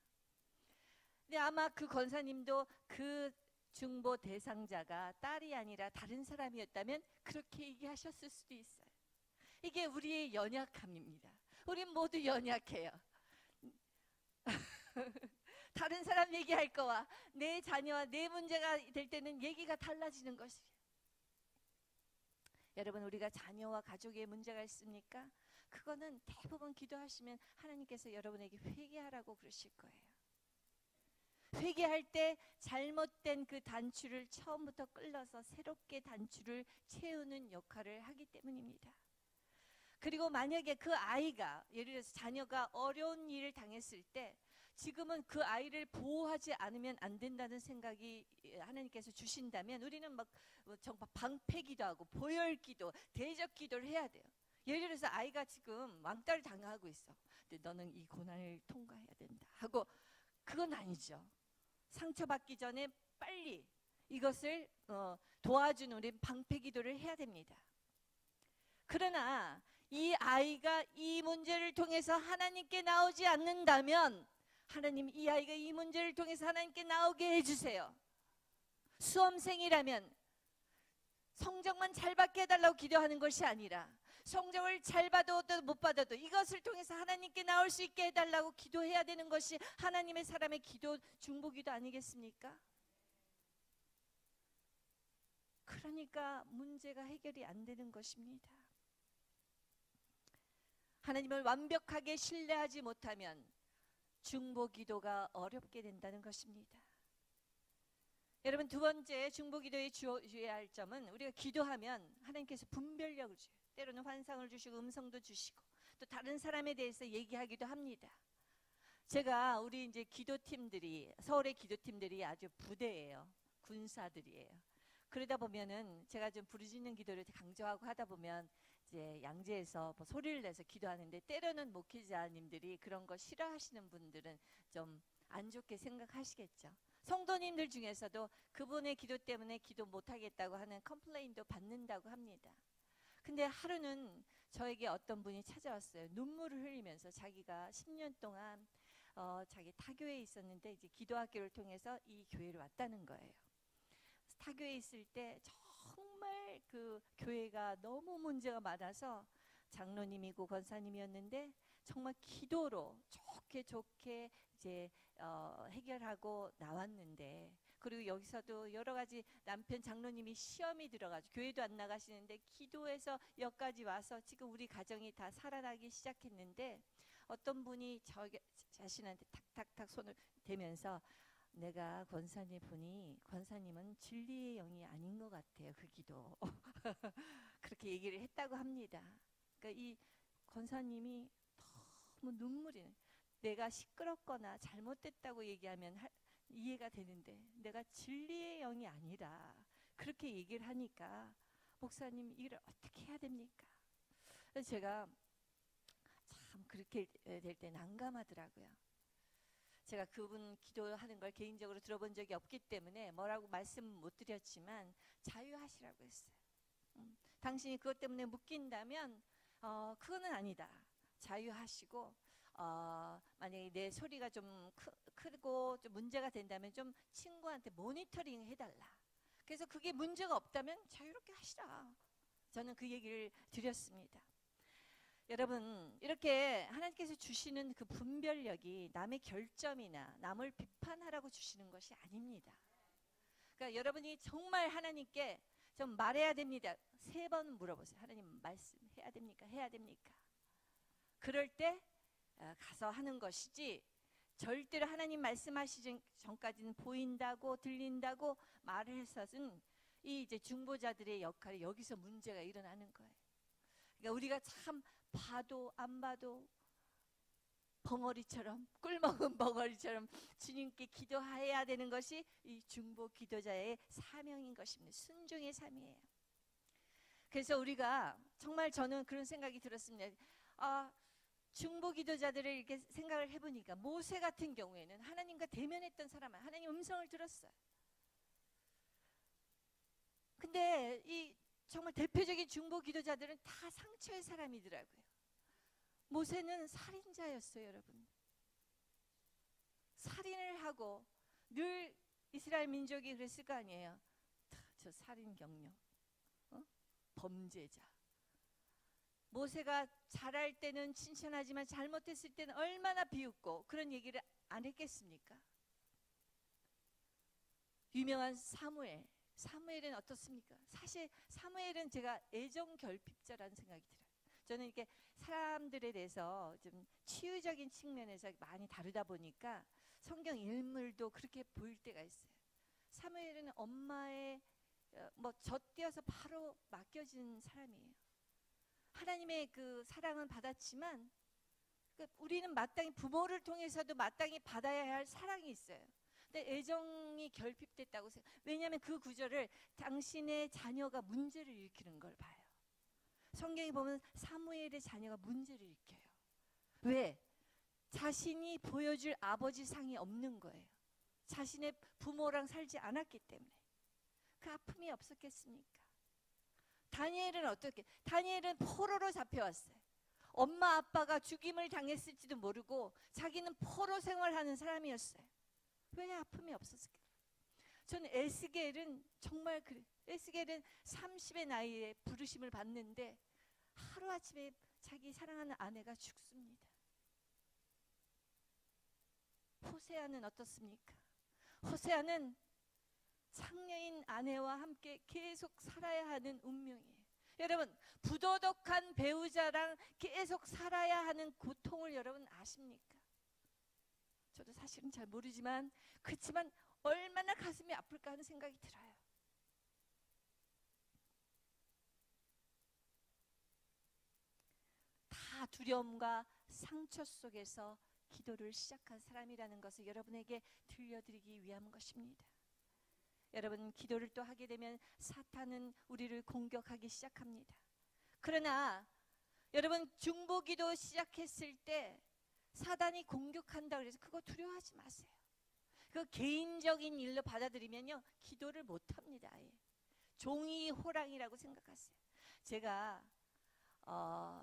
근데 아마 그 권사님도 그 중보 대상자가 딸이 아니라 다른 사람이었다면 그렇게 얘기하셨을 수도 있어요. 이게 우리의 연약함입니다. 우린 모두 연약해요. 다른 사람 얘기할 거와 내 자녀와 내 문제가 될 때는 얘기가 달라지는 것이에요. 여러분, 우리가 자녀와 가족에 문제가 있습니까? 그거는 대부분 기도하시면 하나님께서 여러분에게 회개하라고 그러실 거예요. 회개할 때 잘못된 그 단추를 처음부터 끌어서 새롭게 단추를 채우는 역할을 하기 때문입니다. 그리고 만약에 그 아이가, 예를 들어서 자녀가 어려운 일을 당했을 때 지금은 그 아이를 보호하지 않으면 안 된다는 생각이 하나님께서 주신다면 우리는 막 정말 방패기도 하고 보혈기도, 대적기도를 해야 돼요. 예를 들어서 아이가 지금 왕따를 당하고 있어. 근데 너는 이 고난을 통과해야 된다 하고, 그건 아니죠. 상처받기 전에 빨리 이것을 도와주는 우리 방패기도를 해야 됩니다. 그러나 이 아이가 이 문제를 통해서 하나님께 나오지 않는다면 하나님, 이 아이가 이 문제를 통해서 하나님께 나오게 해주세요. 수험생이라면 성적만 잘 받게 해달라고 기도하는 것이 아니라 성적을 잘 받아도 못 받아도 이것을 통해서 하나님께 나올 수 있게 해달라고 기도해야 되는 것이 하나님의 사람의 기도, 중보기도 아니겠습니까? 그러니까 문제가 해결이 안 되는 것입니다. 하나님을 완벽하게 신뢰하지 못하면 중보기도가 어렵게 된다는 것입니다. 여러분, 두 번째 중보기도에 주의해야 할 점은 우리가 기도하면 하나님께서 분별력을 줘요. 때로는 환상을 주시고 음성도 주시고 또 다른 사람에 대해서 얘기하기도 합니다. 제가 우리 이제 기도팀들이, 서울의 기도팀들이 아주 부대예요. 군사들이에요. 그러다 보면은 제가 좀 부르짖는 기도를 강조하고 하다 보면 이제 양재에서 뭐 소리를 내서 기도하는데, 때로는 목회자님들이 그런 거 싫어하시는 분들은 좀 안 좋게 생각하시겠죠. 성도님들 중에서도 그분의 기도 때문에 기도 못하겠다고 하는 컴플레인도 받는다고 합니다. 근데 하루는 저에게 어떤 분이 찾아왔어요. 눈물을 흘리면서 자기가 10년 동안 자기 타교에 있었는데 이제 기도학교를 통해서 이 교회를 왔다는 거예요. 타교에 있을 때 정말 그 교회가 너무 문제가 많아서 장로님이고 권사님이었는데 정말 기도로 좋게 이제 해결하고 나왔는데, 그리고 여기서도 여러 가지 남편 장로님이 시험이 들어가지고 교회도 안 나가시는데 기도해서 여기까지 와서 지금 우리 가정이 다 살아나기 시작했는데, 어떤 분이 자신한테 탁탁탁 손을 대면서 내가 권사님 보니 권사님은 진리의 영이 아닌 것 같아요. 그 기도. 그렇게 얘기를 했다고 합니다. 그러니까 이 권사님이 너무 눈물이 나요. 내가 시끄럽거나 잘못됐다고 얘기하면 이해가 되는데 내가 진리의 영이 아니라 그렇게 얘기를 하니까 목사님 이걸 어떻게 해야 됩니까? 그래서 제가 참 그렇게 될 때 난감하더라고요. 제가 그분 기도하는 걸 개인적으로 들어본 적이 없기 때문에 뭐라고 말씀 못 드렸지만 자유하시라고 했어요. 당신이 그것 때문에 묶인다면 그거는 아니다. 자유하시고 만약에 내 소리가 좀 크고 좀 문제가 된다면 좀 친구한테 모니터링 해달라. 그래서 그게 문제가 없다면 자유롭게 하시라. 저는 그 얘기를 드렸습니다. 여러분, 이렇게 하나님께서 주시는 그 분별력이 남의 결점이나 남을 비판하라고 주시는 것이 아닙니다. 그러니까 여러분이 정말 하나님께 좀 말해야 됩니다. 3번 물어보세요. 하나님 말씀해야 됩니까? 해야 됩니까? 그럴 때 가서 하는 것이지, 절대로 하나님 말씀하시기 전까지는 보인다고 들린다고 말을 해서는 이 이제 중보자들의 역할이 여기서 문제가 일어나는 거예요. 그러니까 우리가 참 봐도 안 봐도 벙어리처럼, 꿀먹은 벙어리처럼 주님께 기도해야 되는 것이 이 중보 기도자의 사명인 것입니다. 순종의 삶이에요. 그래서 우리가 정말, 저는 그런 생각이 들었습니다. 중보 기도자들을 이렇게 생각을 해보니까 모세 같은 경우에는 하나님과 대면했던 사람은 하나님 음성을 들었어요. 근데 이 정말 대표적인 중보 기도자들은 다 상처의 사람이더라고요. 모세는 살인자였어요, 여러분. 살인을 하고 늘 이스라엘 민족이 그랬을 거 아니에요. 저 살인 경력, 범죄자. 모세가 잘할 때는 칭찬하지만 잘못했을 때는 얼마나 비웃고 그런 얘기를 안 했겠습니까? 유명한 사무엘은 어떻습니까? 사실 사무엘은 제가 애정 결핍자라는 생각이 들어요. 저는 이렇게 사람들에 대해서 좀 치유적인 측면에서 많이 다루다 보니까 성경 인물도 그렇게 보일 때가 있어요. 사무엘은 엄마의 젖되어서 바로 맡겨진 사람이에요. 하나님의 그 사랑은 받았지만 우리는 마땅히 부모를 통해서도 마땅히 받아야 할 사랑이 있어요. 근데 애정이 결핍됐다고 생각. 왜냐하면 그 구절을 당신의 자녀가 문제를 일으키는 걸 봐요. 성경에 보면 사무엘의 자녀가 문제를 일으켜요. 왜? 자신이 보여줄 아버지 상이 없는 거예요. 자신의 부모랑 살지 않았기 때문에. 그 아픔이 없었겠습니까? 다니엘은 어떻게? 다니엘은 포로로 잡혀왔어요. 엄마 아빠가 죽임을 당했을지도 모르고 자기는 포로 생활하는 사람이었어요. 왜 아픔이 없었을까요? 저는 에스겔은 정말 그래. 에스겔은 30의 나이에 부르심을 받는데 하루아침에 자기 사랑하는 아내가 죽습니다. 호세아는 어떻습니까? 호세아는 상녀인 아내와 함께 계속 살아야 하는 운명이에요. 여러분, 부도덕한 배우자랑 계속 살아야 하는 고통을 여러분 아십니까? 저도 사실은 잘 모르지만 그렇지만 얼마나 가슴이 아플까 하는 생각이 들어요. 다 두려움과 상처 속에서 기도를 시작한 사람이라는 것을 여러분에게 들려드리기 위한 것입니다. 여러분, 기도를 또 하게 되면 사탄은 우리를 공격하기 시작합니다. 그러나 여러분, 중보기도 시작했을 때 사단이 공격한다 그래서 그거 두려워하지 마세요. 그 개인적인 일로 받아들이면요 기도를 못합니다. 아예. 종이 호랑이라고 생각하세요. 제가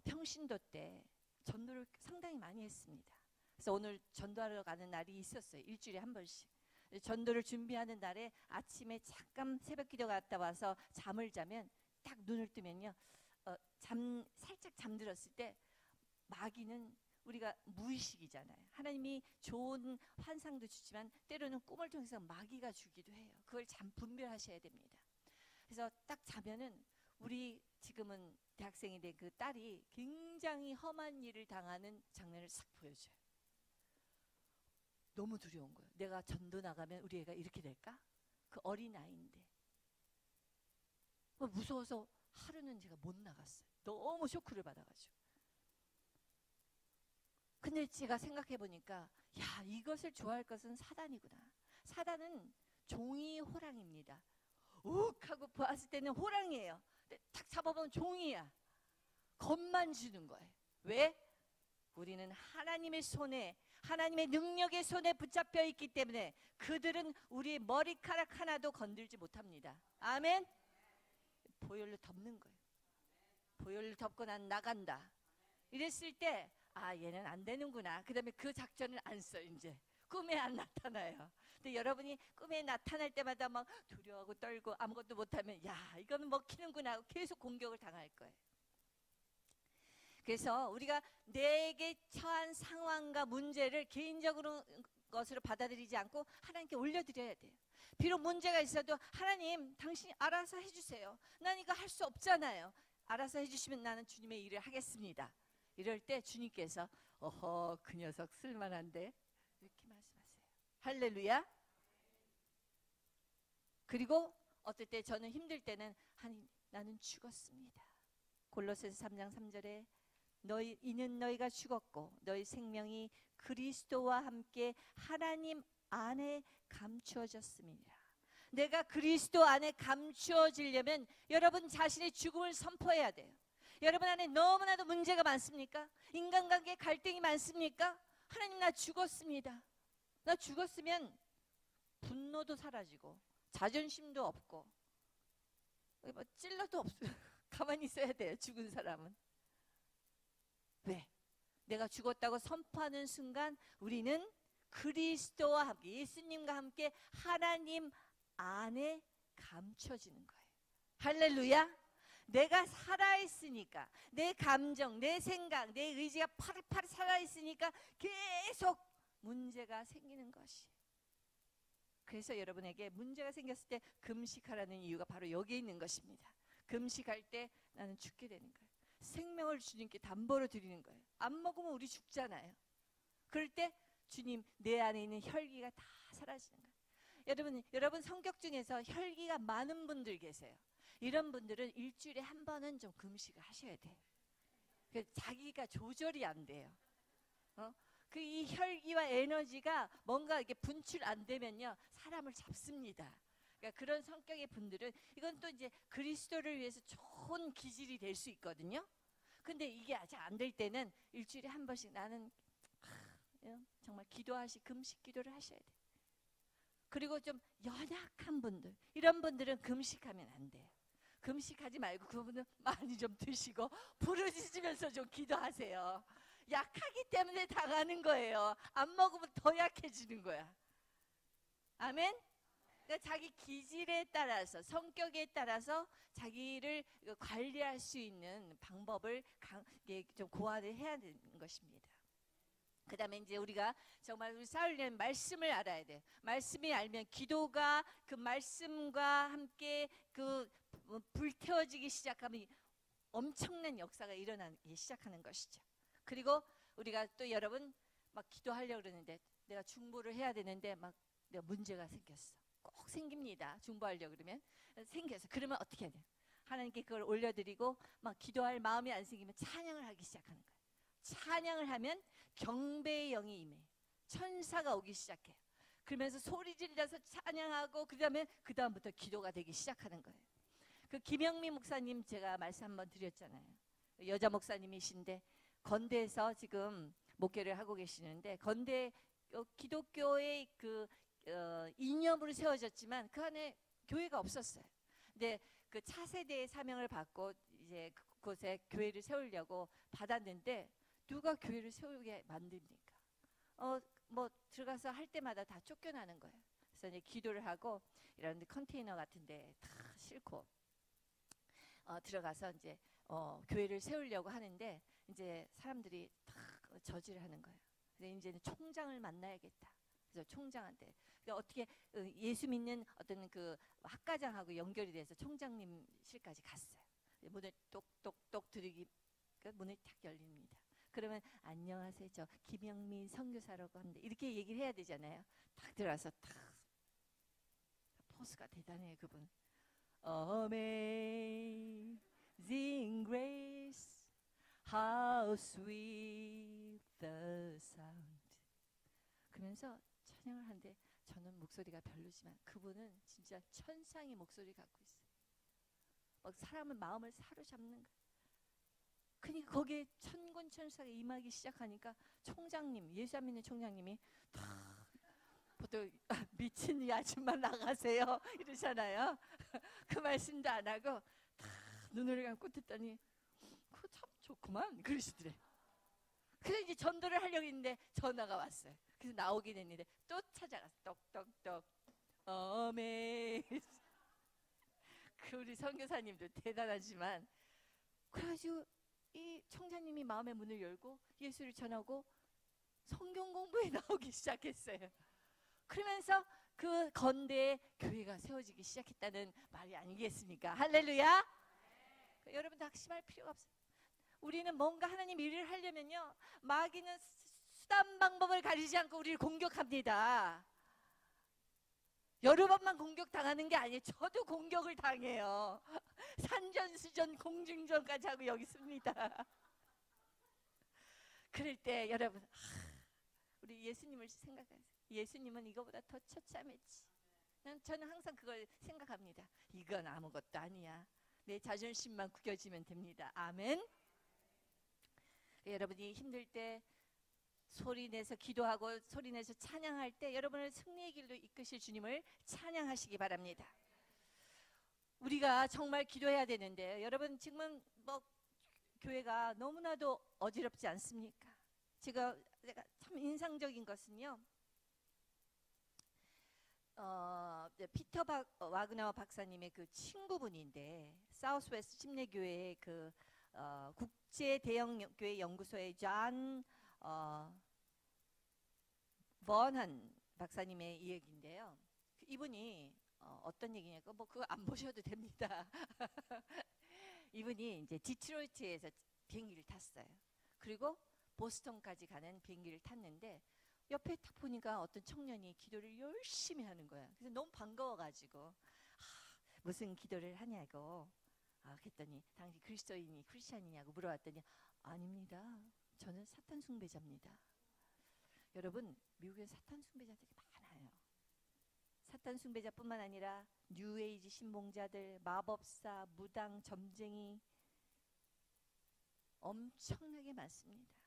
평신도 때 전도를 상당히 많이 했습니다. 그래서 오늘 전도하러 가는 날이 있었어요. 일주일에 한 번씩. 전도를 준비하는 날에 아침에 잠깐 새벽기도 갔다 와서 잠을 자면 딱 눈을 뜨면요 살짝 잠들었을 때 마귀는 우리가 무의식이잖아요. 하나님이 좋은 환상도 주지만 때로는 꿈을 통해서 마귀가 주기도 해요. 그걸 참 분별하셔야 됩니다. 그래서 딱 자면은 우리 지금은 대학생이 된 그 딸이 굉장히 험한 일을 당하는 장면을 싹 보여줘요. 너무 두려운 거예요. 내가 전도 나가면 우리 애가 이렇게 될까? 그 어린아이인데 무서워서 하루는 제가 못 나갔어요. 너무 쇼크를 받아가지고. 근데 제가 생각해 보니까 야, 이것을 좋아할 것은 사단이구나. 사단은 종이 호랑입니다. 욱 하고 보았을 때는 호랑이에요. 근데 탁 잡아보면 종이야. 겁만 주는 거예요. 왜? 우리는 하나님의 손에, 하나님의 능력의 손에 붙잡혀 있기 때문에 그들은 우리의 머리카락 하나도 건들지 못합니다. 아멘. 보혈로 덮는 거예요. 보혈로 덮고 난 나간다. 이랬을 때 아, 얘는 안 되는구나. 그 다음에 그 작전을 안 써. 이제 꿈에 안 나타나요. 근데 여러분이 꿈에 나타날 때마다 막 두려워하고 떨고 아무것도 못하면 야, 이거는 먹히는구나 하고 계속 공격을 당할 거예요. 그래서 우리가 내게 처한 상황과 문제를 개인적으로 것으로 받아들이지 않고 하나님께 올려드려야 돼요. 비록 문제가 있어도 하나님 당신이 알아서 해주세요. 난 이거 할 수 없잖아요. 알아서 해주시면 나는 주님의 일을 하겠습니다. 이럴 때 주님께서 어허, 그 녀석 쓸만한데 이렇게 말씀하세요. 할렐루야. 그리고 어떨 때 저는 힘들 때는 하나님 나는 죽었습니다. 골로새서 3장 3절에 이는 너희가 죽었고 너희 생명이 그리스도와 함께 하나님 안에 감추어졌습니다. 내가 그리스도 안에 감추어지려면 여러분 자신의 죽음을 선포해야 돼요. 여러분 안에 너무나도 문제가 많습니까? 인간관계에 갈등이 많습니까? 하나님 나 죽었습니다. 나 죽었으면 분노도 사라지고 자존심도 없고 뭐 찔러도 없어요. 가만히 있어야 돼요. 죽은 사람은. 왜? 내가 죽었다고 선포하는 순간 우리는 그리스도와 함께 예수님과 함께 하나님 안에 감춰지는 거예요. 할렐루야. 내가 살아있으니까 내 감정, 내 생각, 내 의지가 파릇파릇 살아있으니까 계속 문제가 생기는 것이에요. 그래서 여러분에게 문제가 생겼을 때 금식하라는 이유가 바로 여기에 있는 것입니다. 금식할 때 나는 죽게 되는 거예요. 생명을 주님께 담보로 드리는 거예요. 안 먹으면 우리 죽잖아요. 그럴 때 주님 내 안에 있는 혈기가 다 사라지는 거예요. 여러분 성격 중에서 혈기가 많은 분들 계세요. 이런 분들은 일주일에 한 번은 좀 금식을 하셔야 돼요. 자기가 조절이 안 돼요. 그 이 혈기와 에너지가 뭔가 이렇게 분출 안 되면요 사람을 잡습니다. 그러니까 그런 성격의 분들은 이건 또 이제 그리스도를 위해서 좋은 기질이 될 수 있거든요. 근데 이게 아직 안 될 때는 일주일에 한 번씩 나는 정말 기도하시 금식 기도를 하셔야 돼요. 그리고 좀 연약한 분들 이런 분들은 금식하면 안 돼요. 금식하지 말고 그분은 많이 좀 드시고 부르짖으면서 좀 기도하세요. 약하기 때문에 당하는 거예요. 안 먹으면 더 약해지는 거야. 아멘? 그러니까 자기 기질에 따라서 성격에 따라서 자기를 관리할 수 있는 방법을 좀 고안을 해야 되는 것입니다. 그 다음에 이제 우리가 정말 우리 사울리는 말씀을 알아야 돼요. 말씀이 알면 기도가 그 말씀과 함께 그 불태워지기 시작하면 엄청난 역사가 일어나기 시작하는 것이죠. 그리고 우리가 또 여러분 막 기도하려고 그러는데 내가 중보를 해야 되는데 막 내가 문제가 생겼어. 꼭 생깁니다. 중보하려고 그러면 생겨서 그러면 어떻게 해야 돼요? 하나님께 그걸 올려드리고 막 기도할 마음이 안 생기면 찬양을 하기 시작하는 거예요. 찬양을 하면 경배의 영이 임해 천사가 오기 시작해요. 그러면서 소리 질러서 찬양하고 그 다음부터 기도가 되기 시작하는 거예요. 그 김영미 목사님 제가 말씀 한번 드렸잖아요. 여자 목사님이신데 건대에서 지금 목회를 하고 계시는데 건대 기독교의 그 이념으로 세워졌지만 그 안에 교회가 없었어요. 근데 그 차세대의 사명을 받고 이제 그곳에 교회를 세우려고 받았는데 누가 교회를 세우게 만듭니까? 뭐 들어가서 할 때마다 다 쫓겨나는 거예요. 그래서 이제 기도를 하고 이런 컨테이너 같은데 다 싣고 들어가서 이제 교회를 세우려고 하는데 이제 사람들이 다 저지를 하는 거예요. 그래서 이제는 총장을 만나야겠다. 그래서 총장한테 어떻게 예수 믿는 어떤 그 학과장하고 연결이 돼서 총장님실까지 갔어요. 문을 똑똑똑 들이기 문을 탁 열립니다. 그러면 안녕하세요. 저 김영민 선교사라고 하는데 이렇게 얘기를 해야 되잖아요. 딱 들어와서 딱 포스가 대단해요. 그분. Amazing grace, how sweet the sound. 그러면서 찬양을 하는데 저는 목소리가 별로지만 그분은 진짜 천상의 목소리 갖고 있어요. 막 사람의 마음을 사로잡는 거예요. 그러니까 거기에 천군 천사가 임하기 시작하니까 총장님, 예수 안 믿는 총장님이 보통 미친 이 아줌마 나가세요 이러잖아요. 그 말씀도 안 하고 눈을 감고 듣더니 그거 참 좋구만 그러시더래. 그래서 이제 전도를 하려고 했는데 전화가 왔어요. 그래서 나오게 됐는데 또 찾아갔어. 똑똑똑 어메이즈. 그 우리 선교사님도 대단하지만 그래가지고 이 총장님이 마음의 문을 열고 예수를 전하고 성경 공부에 나오기 시작했어요. 그러면서 그 건대에 교회가 세워지기 시작했다는 말이 아니겠습니까? 할렐루야. 여러분도 낙심할 필요가 없어요. 우리는 뭔가 하나님 일을 하려면요 마귀는 수단 방법을 가리지 않고 우리를 공격합니다. 여러 번만 공격당하는 게 아니에요. 저도 공격을 당해요. 산전수전 공중전까지 하고 여기 있습니다. 그럴 때 여러분 우리 예수님을 생각하세요. 예수님은 이거보다 더 처참했지. 저는 항상 그걸 생각합니다. 이건 아무것도 아니야. 내 자존심만 구겨지면 됩니다. 아멘. 여러분이 힘들 때 소리내서 기도하고 소리내서 찬양할 때 여러분을 승리의 길로 이끄실 주님을 찬양하시기 바랍니다. 우리가 정말 기도해야 되는데 여러분 지금은 뭐 교회가 너무나도 어지럽지 않습니까? 제가 참 인상적인 것은요. 피터 와그너 박사님의 그 친구분인데 사우스웨스트 침례교회의 그 국제 대형 교회 연구소의 존 버넌 박사님의 이야기인데요. 이분이 어떤 얘기냐고 뭐 그거 안 보셔도 됩니다. 이분이 이제 디트로이트에서 비행기를 탔어요. 그리고 보스턴까지 가는 비행기를 탔는데 옆에 딱 보니까 어떤 청년이 기도를 열심히 하는 거야. 그래서 너무 반가워가지고 무슨 기도를 하냐고 그랬더니 당시 그리스도인이 크리스찬이냐고 물어봤더니 아닙니다. 저는 사탄 숭배자입니다. 여러분 미국에 사탄 숭배자들이 많아요. 사탄 숭배자뿐만 아니라 뉴에이지 신봉자들, 마법사, 무당, 점쟁이 엄청나게 많습니다.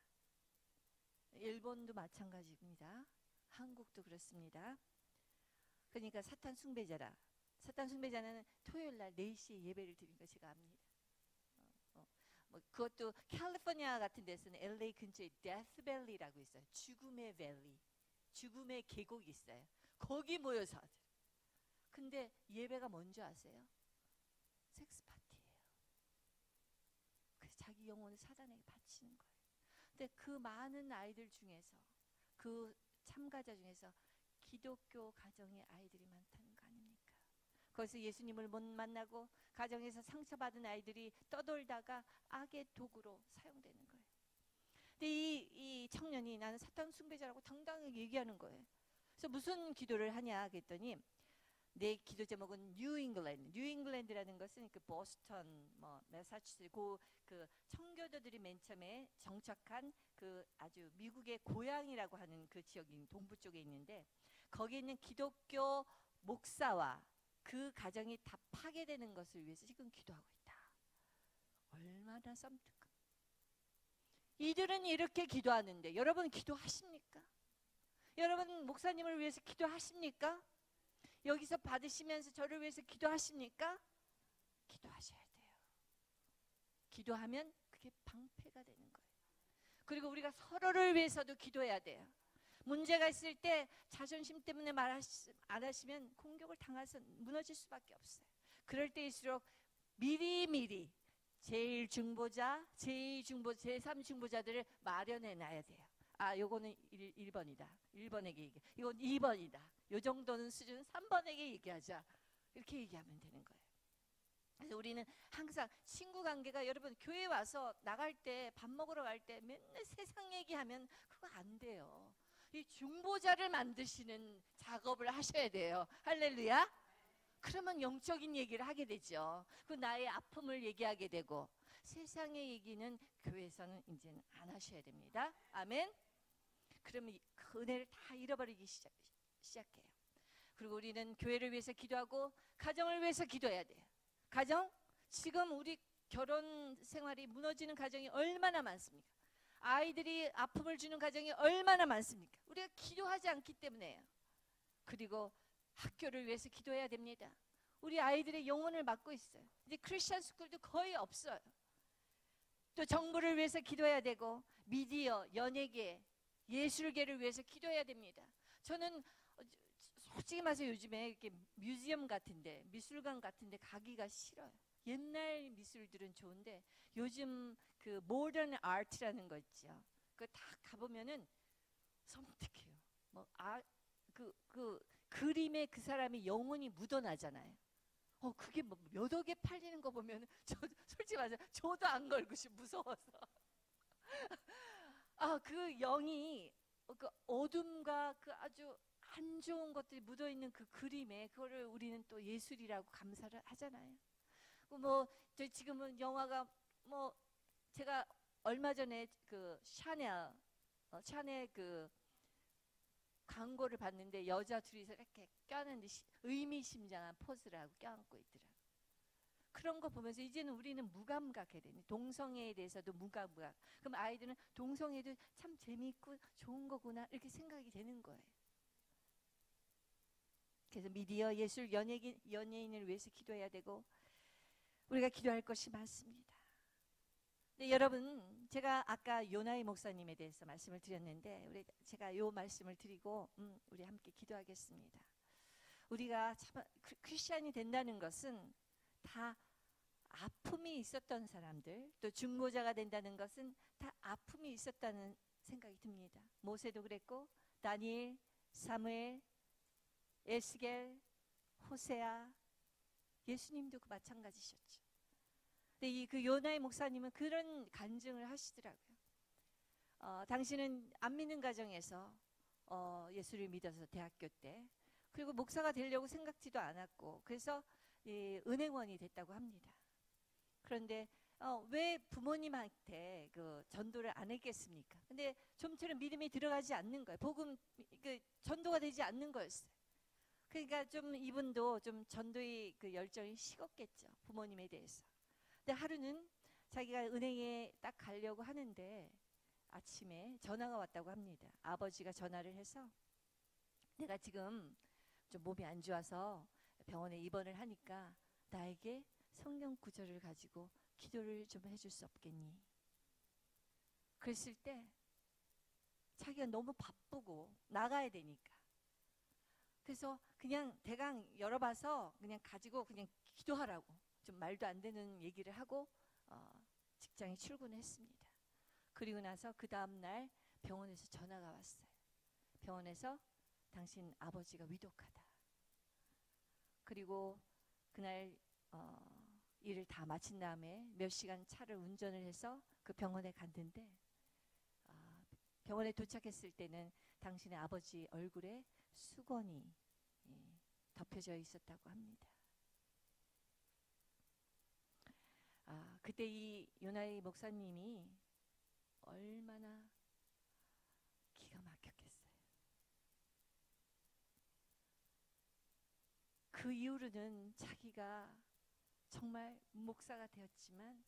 일본도 마찬가지입니다. 한국도 그렇습니다. 그러니까 사탄 숭배자라. 사탄 숭배자는 토요일 날 4시에 예배를 드린 거 제가 압니다. 뭐 그것도 캘리포니아 같은 데서는 LA 근처에 데스밸리라고 있어요. 죽음의 밸리, 죽음의 계곡이 있어요. 거기 모여서 하더라고요. 근데 예배가 뭔지 아세요? 섹스 파티예요. 그래서 자기 영혼을 사단에게 바치는 거예요. 근데 그 많은 아이들 중에서 그 참가자 중에서 기독교 가정의 아이들이 많다는 거 아닙니까? 거기서 예수님을 못 만나고 가정에서 상처받은 아이들이 떠돌다가 악의 도구로 사용되는 거예요. 근데 이 청년이 나는 사탄 숭배자라고 당당하게 얘기하는 거예요. 그래서 무슨 기도를 하냐 그랬더니 내 기도 제목은 뉴잉글랜드라는 것은 그 보스턴, 뭐 매사추세츠 그 청교도들이 맨 처음에 정착한 그 아주 미국의 고향이라고 하는 그 지역이 동부 쪽에 있는데 거기에 있는 기독교 목사와 그 가정이 다 파괴되는 것을 위해서 지금 기도하고 있다. 얼마나 썸뜩한. 이들은 이렇게 기도하는데 여러분 기도하십니까? 여러분 목사님을 위해서 기도하십니까? 여기서 받으시면서 저를 위해서 기도하십니까? 기도하셔야 돼요. 기도하면 그게 방패가 되는 거예요. 그리고 우리가 서로를 위해서도 기도해야 돼요. 문제가 있을 때 자존심 때문에 말 안 하시면 공격을 당해서 무너질 수밖에 없어요. 그럴 때일수록 미리미리 제1중보자, 제2중보자, 제3중보자들을 마련해 놔야 돼요. 요거는 1번이다. 1번에게 얘기해. 이건 2번이다. 요 정도는 수준은 3번에게 얘기하자. 이렇게 얘기하면 되는 거예요. 그래서 우리는 항상 친구 관계가 여러분 교회 와서 나갈 때 밥 먹으러 갈 때 맨날 세상 얘기하면 그거 안 돼요. 이 중보자를 만드시는 작업을 하셔야 돼요. 할렐루야. 그러면 영적인 얘기를 하게 되죠. 그 나의 아픔을 얘기하게 되고 세상의 얘기는 교회에서는 이제는 안 하셔야 됩니다. 아멘. 그러면 그 은혜를 다 잃어버리기 시작해요. 그리고 우리는 교회를 위해서 기도하고 가정을 위해서 기도해야 돼요. 가정? 지금 우리 결혼 생활이 무너지는 가정이 얼마나 많습니까? 아이들이 아픔을 주는 가정이 얼마나 많습니까? 우리가 기도하지 않기 때문에요. 그리고 학교를 위해서 기도해야 됩니다. 우리 아이들의 영혼을 맡고 있어요. 이제 크리스천 스쿨도 거의 없어요. 또 정부를 위해서 기도해야 되고 미디어, 연예계, 예술계를 위해서 기도해야 됩니다. 저는 솔직히 말해서 요즘에 이렇게 뮤지엄 같은데, 미술관 같은데 가기가 싫어요. 옛날 미술들은 좋은데 요즘 그 모던 아트라는 거 있죠. 그 다 가보면은 섬뜩해요. 뭐 그 그림에 그 사람이 영혼이 묻어나잖아요. 그게 뭐 몇 억에 팔리는 거 보면 저 솔직히 말해서 저도 안 걸고 싶어 무서워서. 그 영이 그 어둠과 그 아주 안 좋은 것들이 묻어 있는 그 그림에 그거를 우리는 또 예술이라고 감사를 하잖아요. 뭐 지금은 영화가 뭐 제가 얼마 전에 그 샤넬 그 광고를 봤는데 여자 둘이서 이렇게 껴안는데 의미심장한 포즈를 하고 껴안고 있더라고요. 그런 거 보면서 이제는 우리는 무감각해야 되니 동성애에 대해서도 무감각. 그럼 아이들은 동성애도 참 재미있고 좋은 거구나 이렇게 생각이 되는 거예요. 그래서 미디어, 예술, 연예인을 위해서 기도해야 되고 우리가 기도할 것이 많습니다. 근데 여러분 제가 아까 요나이 목사님에 대해서 말씀을 드렸는데 제가 요 말씀을 드리고 우리 함께 기도하겠습니다. 우리가 참 크리스찬이 된다는 것은 다 아픔이 있었던 사람들, 또 중보자가 된다는 것은 다 아픔이 있었다는 생각이 듭니다. 모세도 그랬고 다니엘, 사무엘, 에스겔, 호세아, 예수님도 그 마찬가지셨죠. 근데 그 요나의 목사님은 그런 간증을 하시더라고요. 당신은 안 믿는 가정에서 예수를 믿어서 대학교 때. 그리고 목사가 되려고 생각지도 않았고 그래서 은행원이 됐다고 합니다. 그런데 왜 부모님한테 그 전도를 안 했겠습니까? 근데 좀처럼 믿음이 들어가지 않는 거예요. 복음 그 전도가 되지 않는 거였어요. 그러니까 좀 이분도 좀 전도의 그 열정이 식었겠죠. 부모님에 대해서. 근데 하루는 자기가 은행에 딱 가려고 하는데 아침에 전화가 왔다고 합니다. 아버지가 전화를 해서 내가 지금 좀 몸이 안 좋아서 병원에 입원을 하니까 나에게 성경 구절을 가지고 기도를 좀 해줄 수 없겠니? 그랬을 때 자기가 너무 바쁘고 나가야 되니까 그래서 그냥 대강 열어봐서 그냥 가지고 그냥 기도하라고 좀 말도 안 되는 얘기를 하고 직장에 출근했습니다. 그리고 나서 그 다음날 병원에서 전화가 왔어요. 병원에서 당신 아버지가 위독하다. 그리고 그날 일을 다 마친 다음에 몇 시간 차를 운전을 해서 그 병원에 갔는데 병원에 도착했을 때는 당신의 아버지 얼굴에 수건이 덮여져 있었다고 합니다. 그때 이 요나이 목사님이 얼마나 기가 막혔겠어요. 그 이후로는 자기가 정말 목사가 되었지만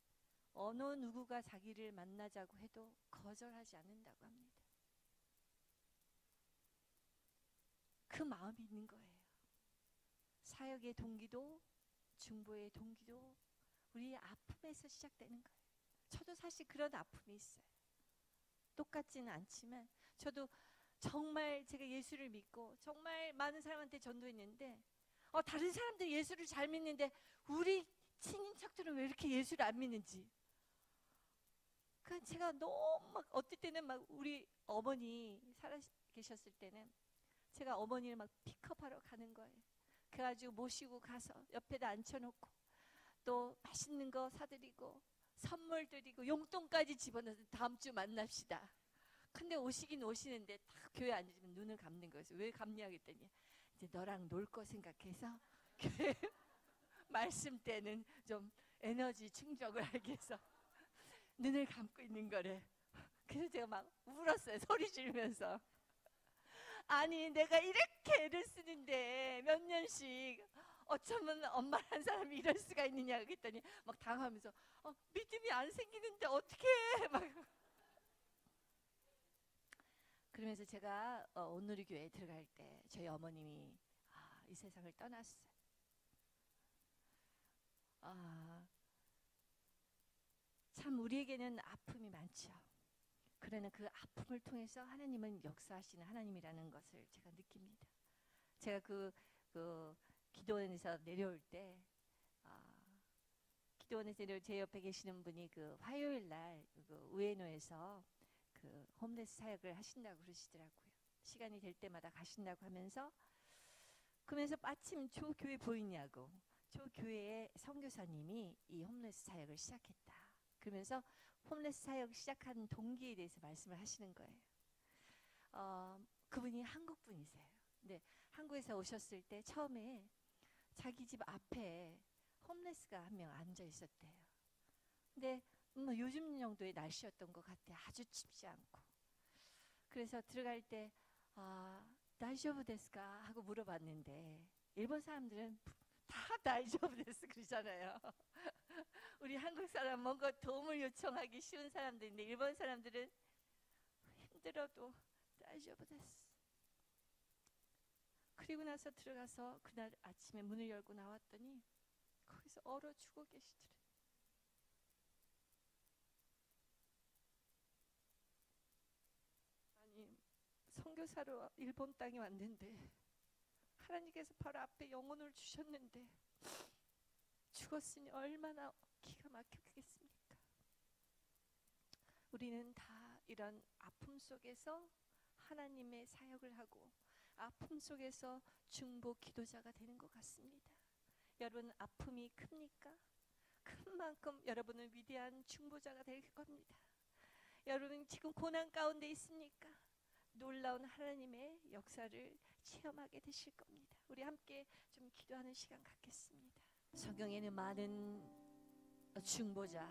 어느 누구가 자기를 만나자고 해도 거절하지 않는다고 합니다. 그 마음이 있는 거예요. 사역의 동기도 중보의 동기도 우리의 아픔에서 시작되는 거예요. 저도 사실 그런 아픔이 있어요. 똑같지는 않지만 저도 정말 제가 예수를 믿고 정말 많은 사람한테 전도했는데 다른 사람들 예수를 잘 믿는데 우리 친인척들은 왜 이렇게 예수를 안 믿는지. 제가 너무 막 어떨 때는 막 우리 어머니 살아 계셨을 때는 제가 어머니를 막 픽업하러 가는 거예요. 그래가지고 모시고 가서 옆에다 앉혀놓고 또 맛있는 거 사드리고 선물 드리고 용돈까지 집어넣어서 다음 주 만납시다. 근데 오시긴 오시는데 딱 교회 앉으면 눈을 감는 거예요. 왜 감냐 그랬더니 이제 너랑 놀 거 생각해서 교회 말씀 때는 좀 에너지 충족을 하기 위해서 눈을 감고 있는 거래. 그래서 제가 막 울었어요. 소리 지르면서. 아니 내가 이렇게 애를 쓰는데 몇 년씩 어쩌면 엄마란 사람이 이럴 수가 있느냐 그랬더니 막 당하면서 믿음이 안 생기는데 어떻게 해 막 그러면서 제가 온누리 교회에 들어갈 때 저희 어머님이 이 세상을 떠났어요. 참 우리에게는 아픔이 많죠. 그러나 그 아픔을 통해서 하나님은 역사하시는 하나님이라는 것을 제가 느낍니다. 제가 그 기도원에서 내려올 때 기도원에서 내려올 제 옆에 계시는 분이 그 화요일 날 그 우에노에서 그 홈레스 사역을 하신다고 그러시더라고요. 시간이 될 때마다 가신다고 하면서 그러면서 마침 저 교회 보이냐고 저 교회의 선교사님이 이 홈레스 사역을 시작했다. 그러면서 홈레스 사역 시작한 동기에 대해서 말씀을 하시는 거예요. 그분이 한국 분이세요. 근데 한국에서 오셨을 때 처음에 자기 집 앞에 홈레스가 한 명 앉아 있었대요. 근데 요즘 정도의 날씨였던 것 같아. 아주 춥지 않고. 그래서 들어갈 때 다이조부 데스까 하고 물어봤는데 일본 사람들은 다 다이조부 데스 그러잖아요. 우리 한국 사람 뭔가 도움을 요청하기 쉬운 사람들인데 일본 사람들은 힘들어도 다이조부 데스. 그리고 나서 들어가서 그날 아침에 문을 열고 나왔더니 거기서 얼어 죽어 계시더래. 아니 선교사로 일본 땅에 왔는데 하나님께서 바로 앞에 영혼을 주셨는데 죽었으니 얼마나 기가 막혔겠습니까? 우리는 다 이런 아픔 속에서 하나님의 사역을 하고 아픔 속에서 중보 기도자가 되는 것 같습니다. 여러분 아픔이 큽니까? 큰 만큼 여러분은 위대한 중보자가 될 겁니다. 여러분 지금 고난 가운데 있습니까? 놀라운 하나님의 역사를 체험하게 되실 겁니다. 우리 함께 좀 기도하는 시간 갖겠습니다. 성경에는 많은 중보자,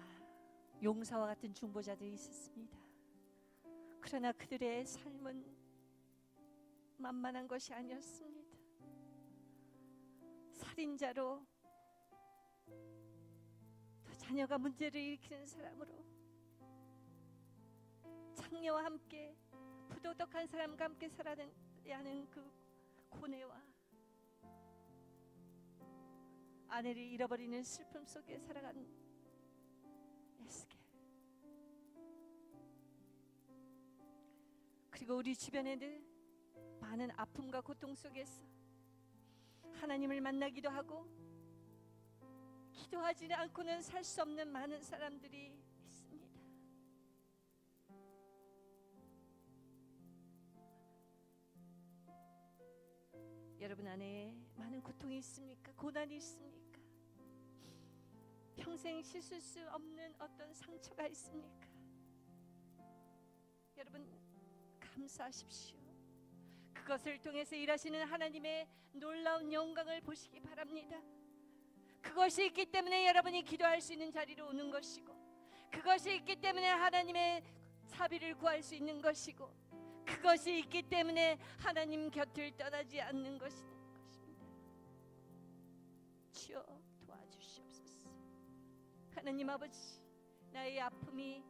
용사와 같은 중보자들이 있었습니다. 그러나 그들의 삶은 만만한 것이 아니었습니다. 살인자로, 또 자녀가 문제를 일으키는 사람으로, 창녀와 함께, 부도덕한 사람과 함께 살아야 하는 그 고뇌와 아내를 잃어버리는 슬픔 속에 살아간 에스겔, 그리고 우리 주변에는 많은 아픔과 고통 속에서 하나님을 만나기도 하고 기도하지 않고는 살 수 없는 많은 사람들이 있습니다. 여러분 안에 많은 고통이 있습니까? 고난이 있습니까? 평생 씻을 수 없는 어떤 상처가 있습니까? 여러분 감사하십시오. 그것을 통해서 일하시는 하나님의 놀라운 영광을 보시기 바랍니다. 그것이 있기 때문에 여러분이 기도할 수 있는 자리로 오는 것이고, 그것이 있기 때문에 하나님의 자비를 구할 수 있는 것이고, 그것이 있기 때문에 하나님 곁을 떠나지 않는 것입니다. 주여 도와주시옵소서. 하나님 아버지, 나의 아픔이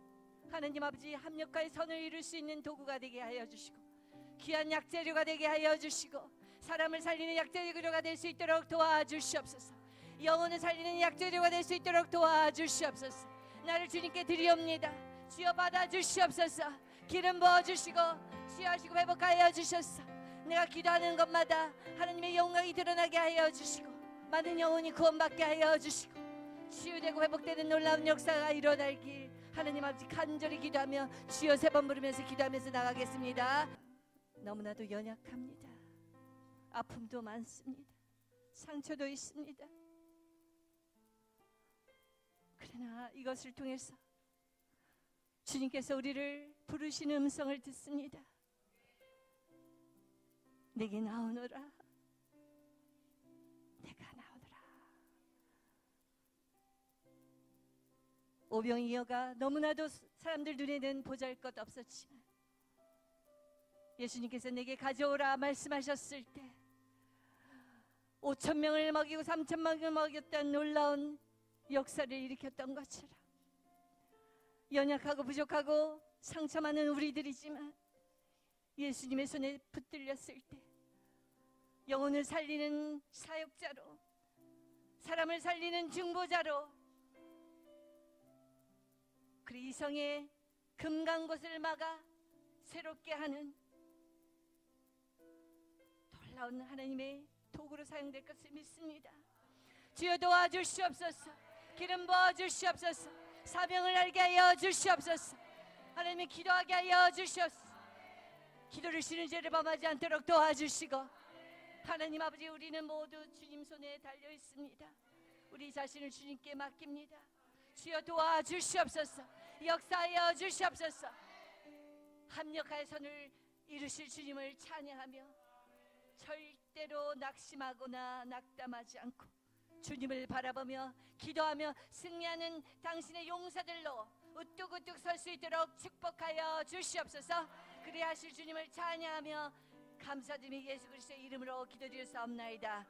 하나님 아버지 합력과의 선을 이룰 수 있는 도구가 되게 하여 주시고, 귀한 약재료가 되게 하여 주시고, 사람을 살리는 약재료가 될 수 있도록 도와주시옵소서. 영혼을 살리는 약재료가 될 수 있도록 도와주시옵소서. 나를 주님께 드리옵니다. 주여 받아주시옵소서. 기름 부어주시고 치유하시고 회복하여 주셨어. 내가 기도하는 것마다 하나님의 영광이 드러나게 하여 주시고, 많은 영혼이 구원받게 하여 주시고, 치유되고 회복되는 놀라운 역사가 일어날 길 하나님 아버지 간절히 기도하며 주여 3번 부르면서 기도하면서 나가겠습니다. 너무나도 연약합니다. 아픔도 많습니다. 상처도 있습니다. 그러나 이것을 통해서 주님께서 우리를 부르시는 음성을 듣습니다. 내게 나오너라. 내가 나오너라. 오병이어가 너무나도 사람들 눈에는 보잘것 없었지만 예수님께서 내게 가져오라 말씀하셨을 때 5,000명을 먹이고 3,000명을 먹였다는 놀라운 역사를 일으켰던 것처럼, 연약하고 부족하고 상처 많은 우리들이지만 예수님의 손에 붙들렸을 때 영혼을 살리는 사역자로, 사람을 살리는 중보자로, 그 이성의 금강 곳을 막아 새롭게 하는 놀라운 하나님의 도구로 사용될 것을 믿습니다. 주여 도와주시옵소서. 기름 부어주시옵소서. 사명을 알게 하여 주시옵소서. 하나님의 기도하게 하여 주시옵소서. 기도를 쉬는 죄를 범하지 않도록 도와주시고, 하나님 아버지, 우리는 모두 주님 손에 달려 있습니다. 우리 자신을 주님께 맡깁니다. 주여 도와주시옵소서. 역사하여 주시옵소서. 합력하여 선을 이루실 주님을 찬양하며 절대로 낙심하거나 낙담하지 않고 주님을 바라보며 기도하며 승리하는 당신의 용사들로 우뚝우뚝 설 수 있도록 축복하여 주시옵소서. 그리하실 주님을 찬양하며 감사드리며 예수 그리스도의 이름으로 기도드렸사옵나이다.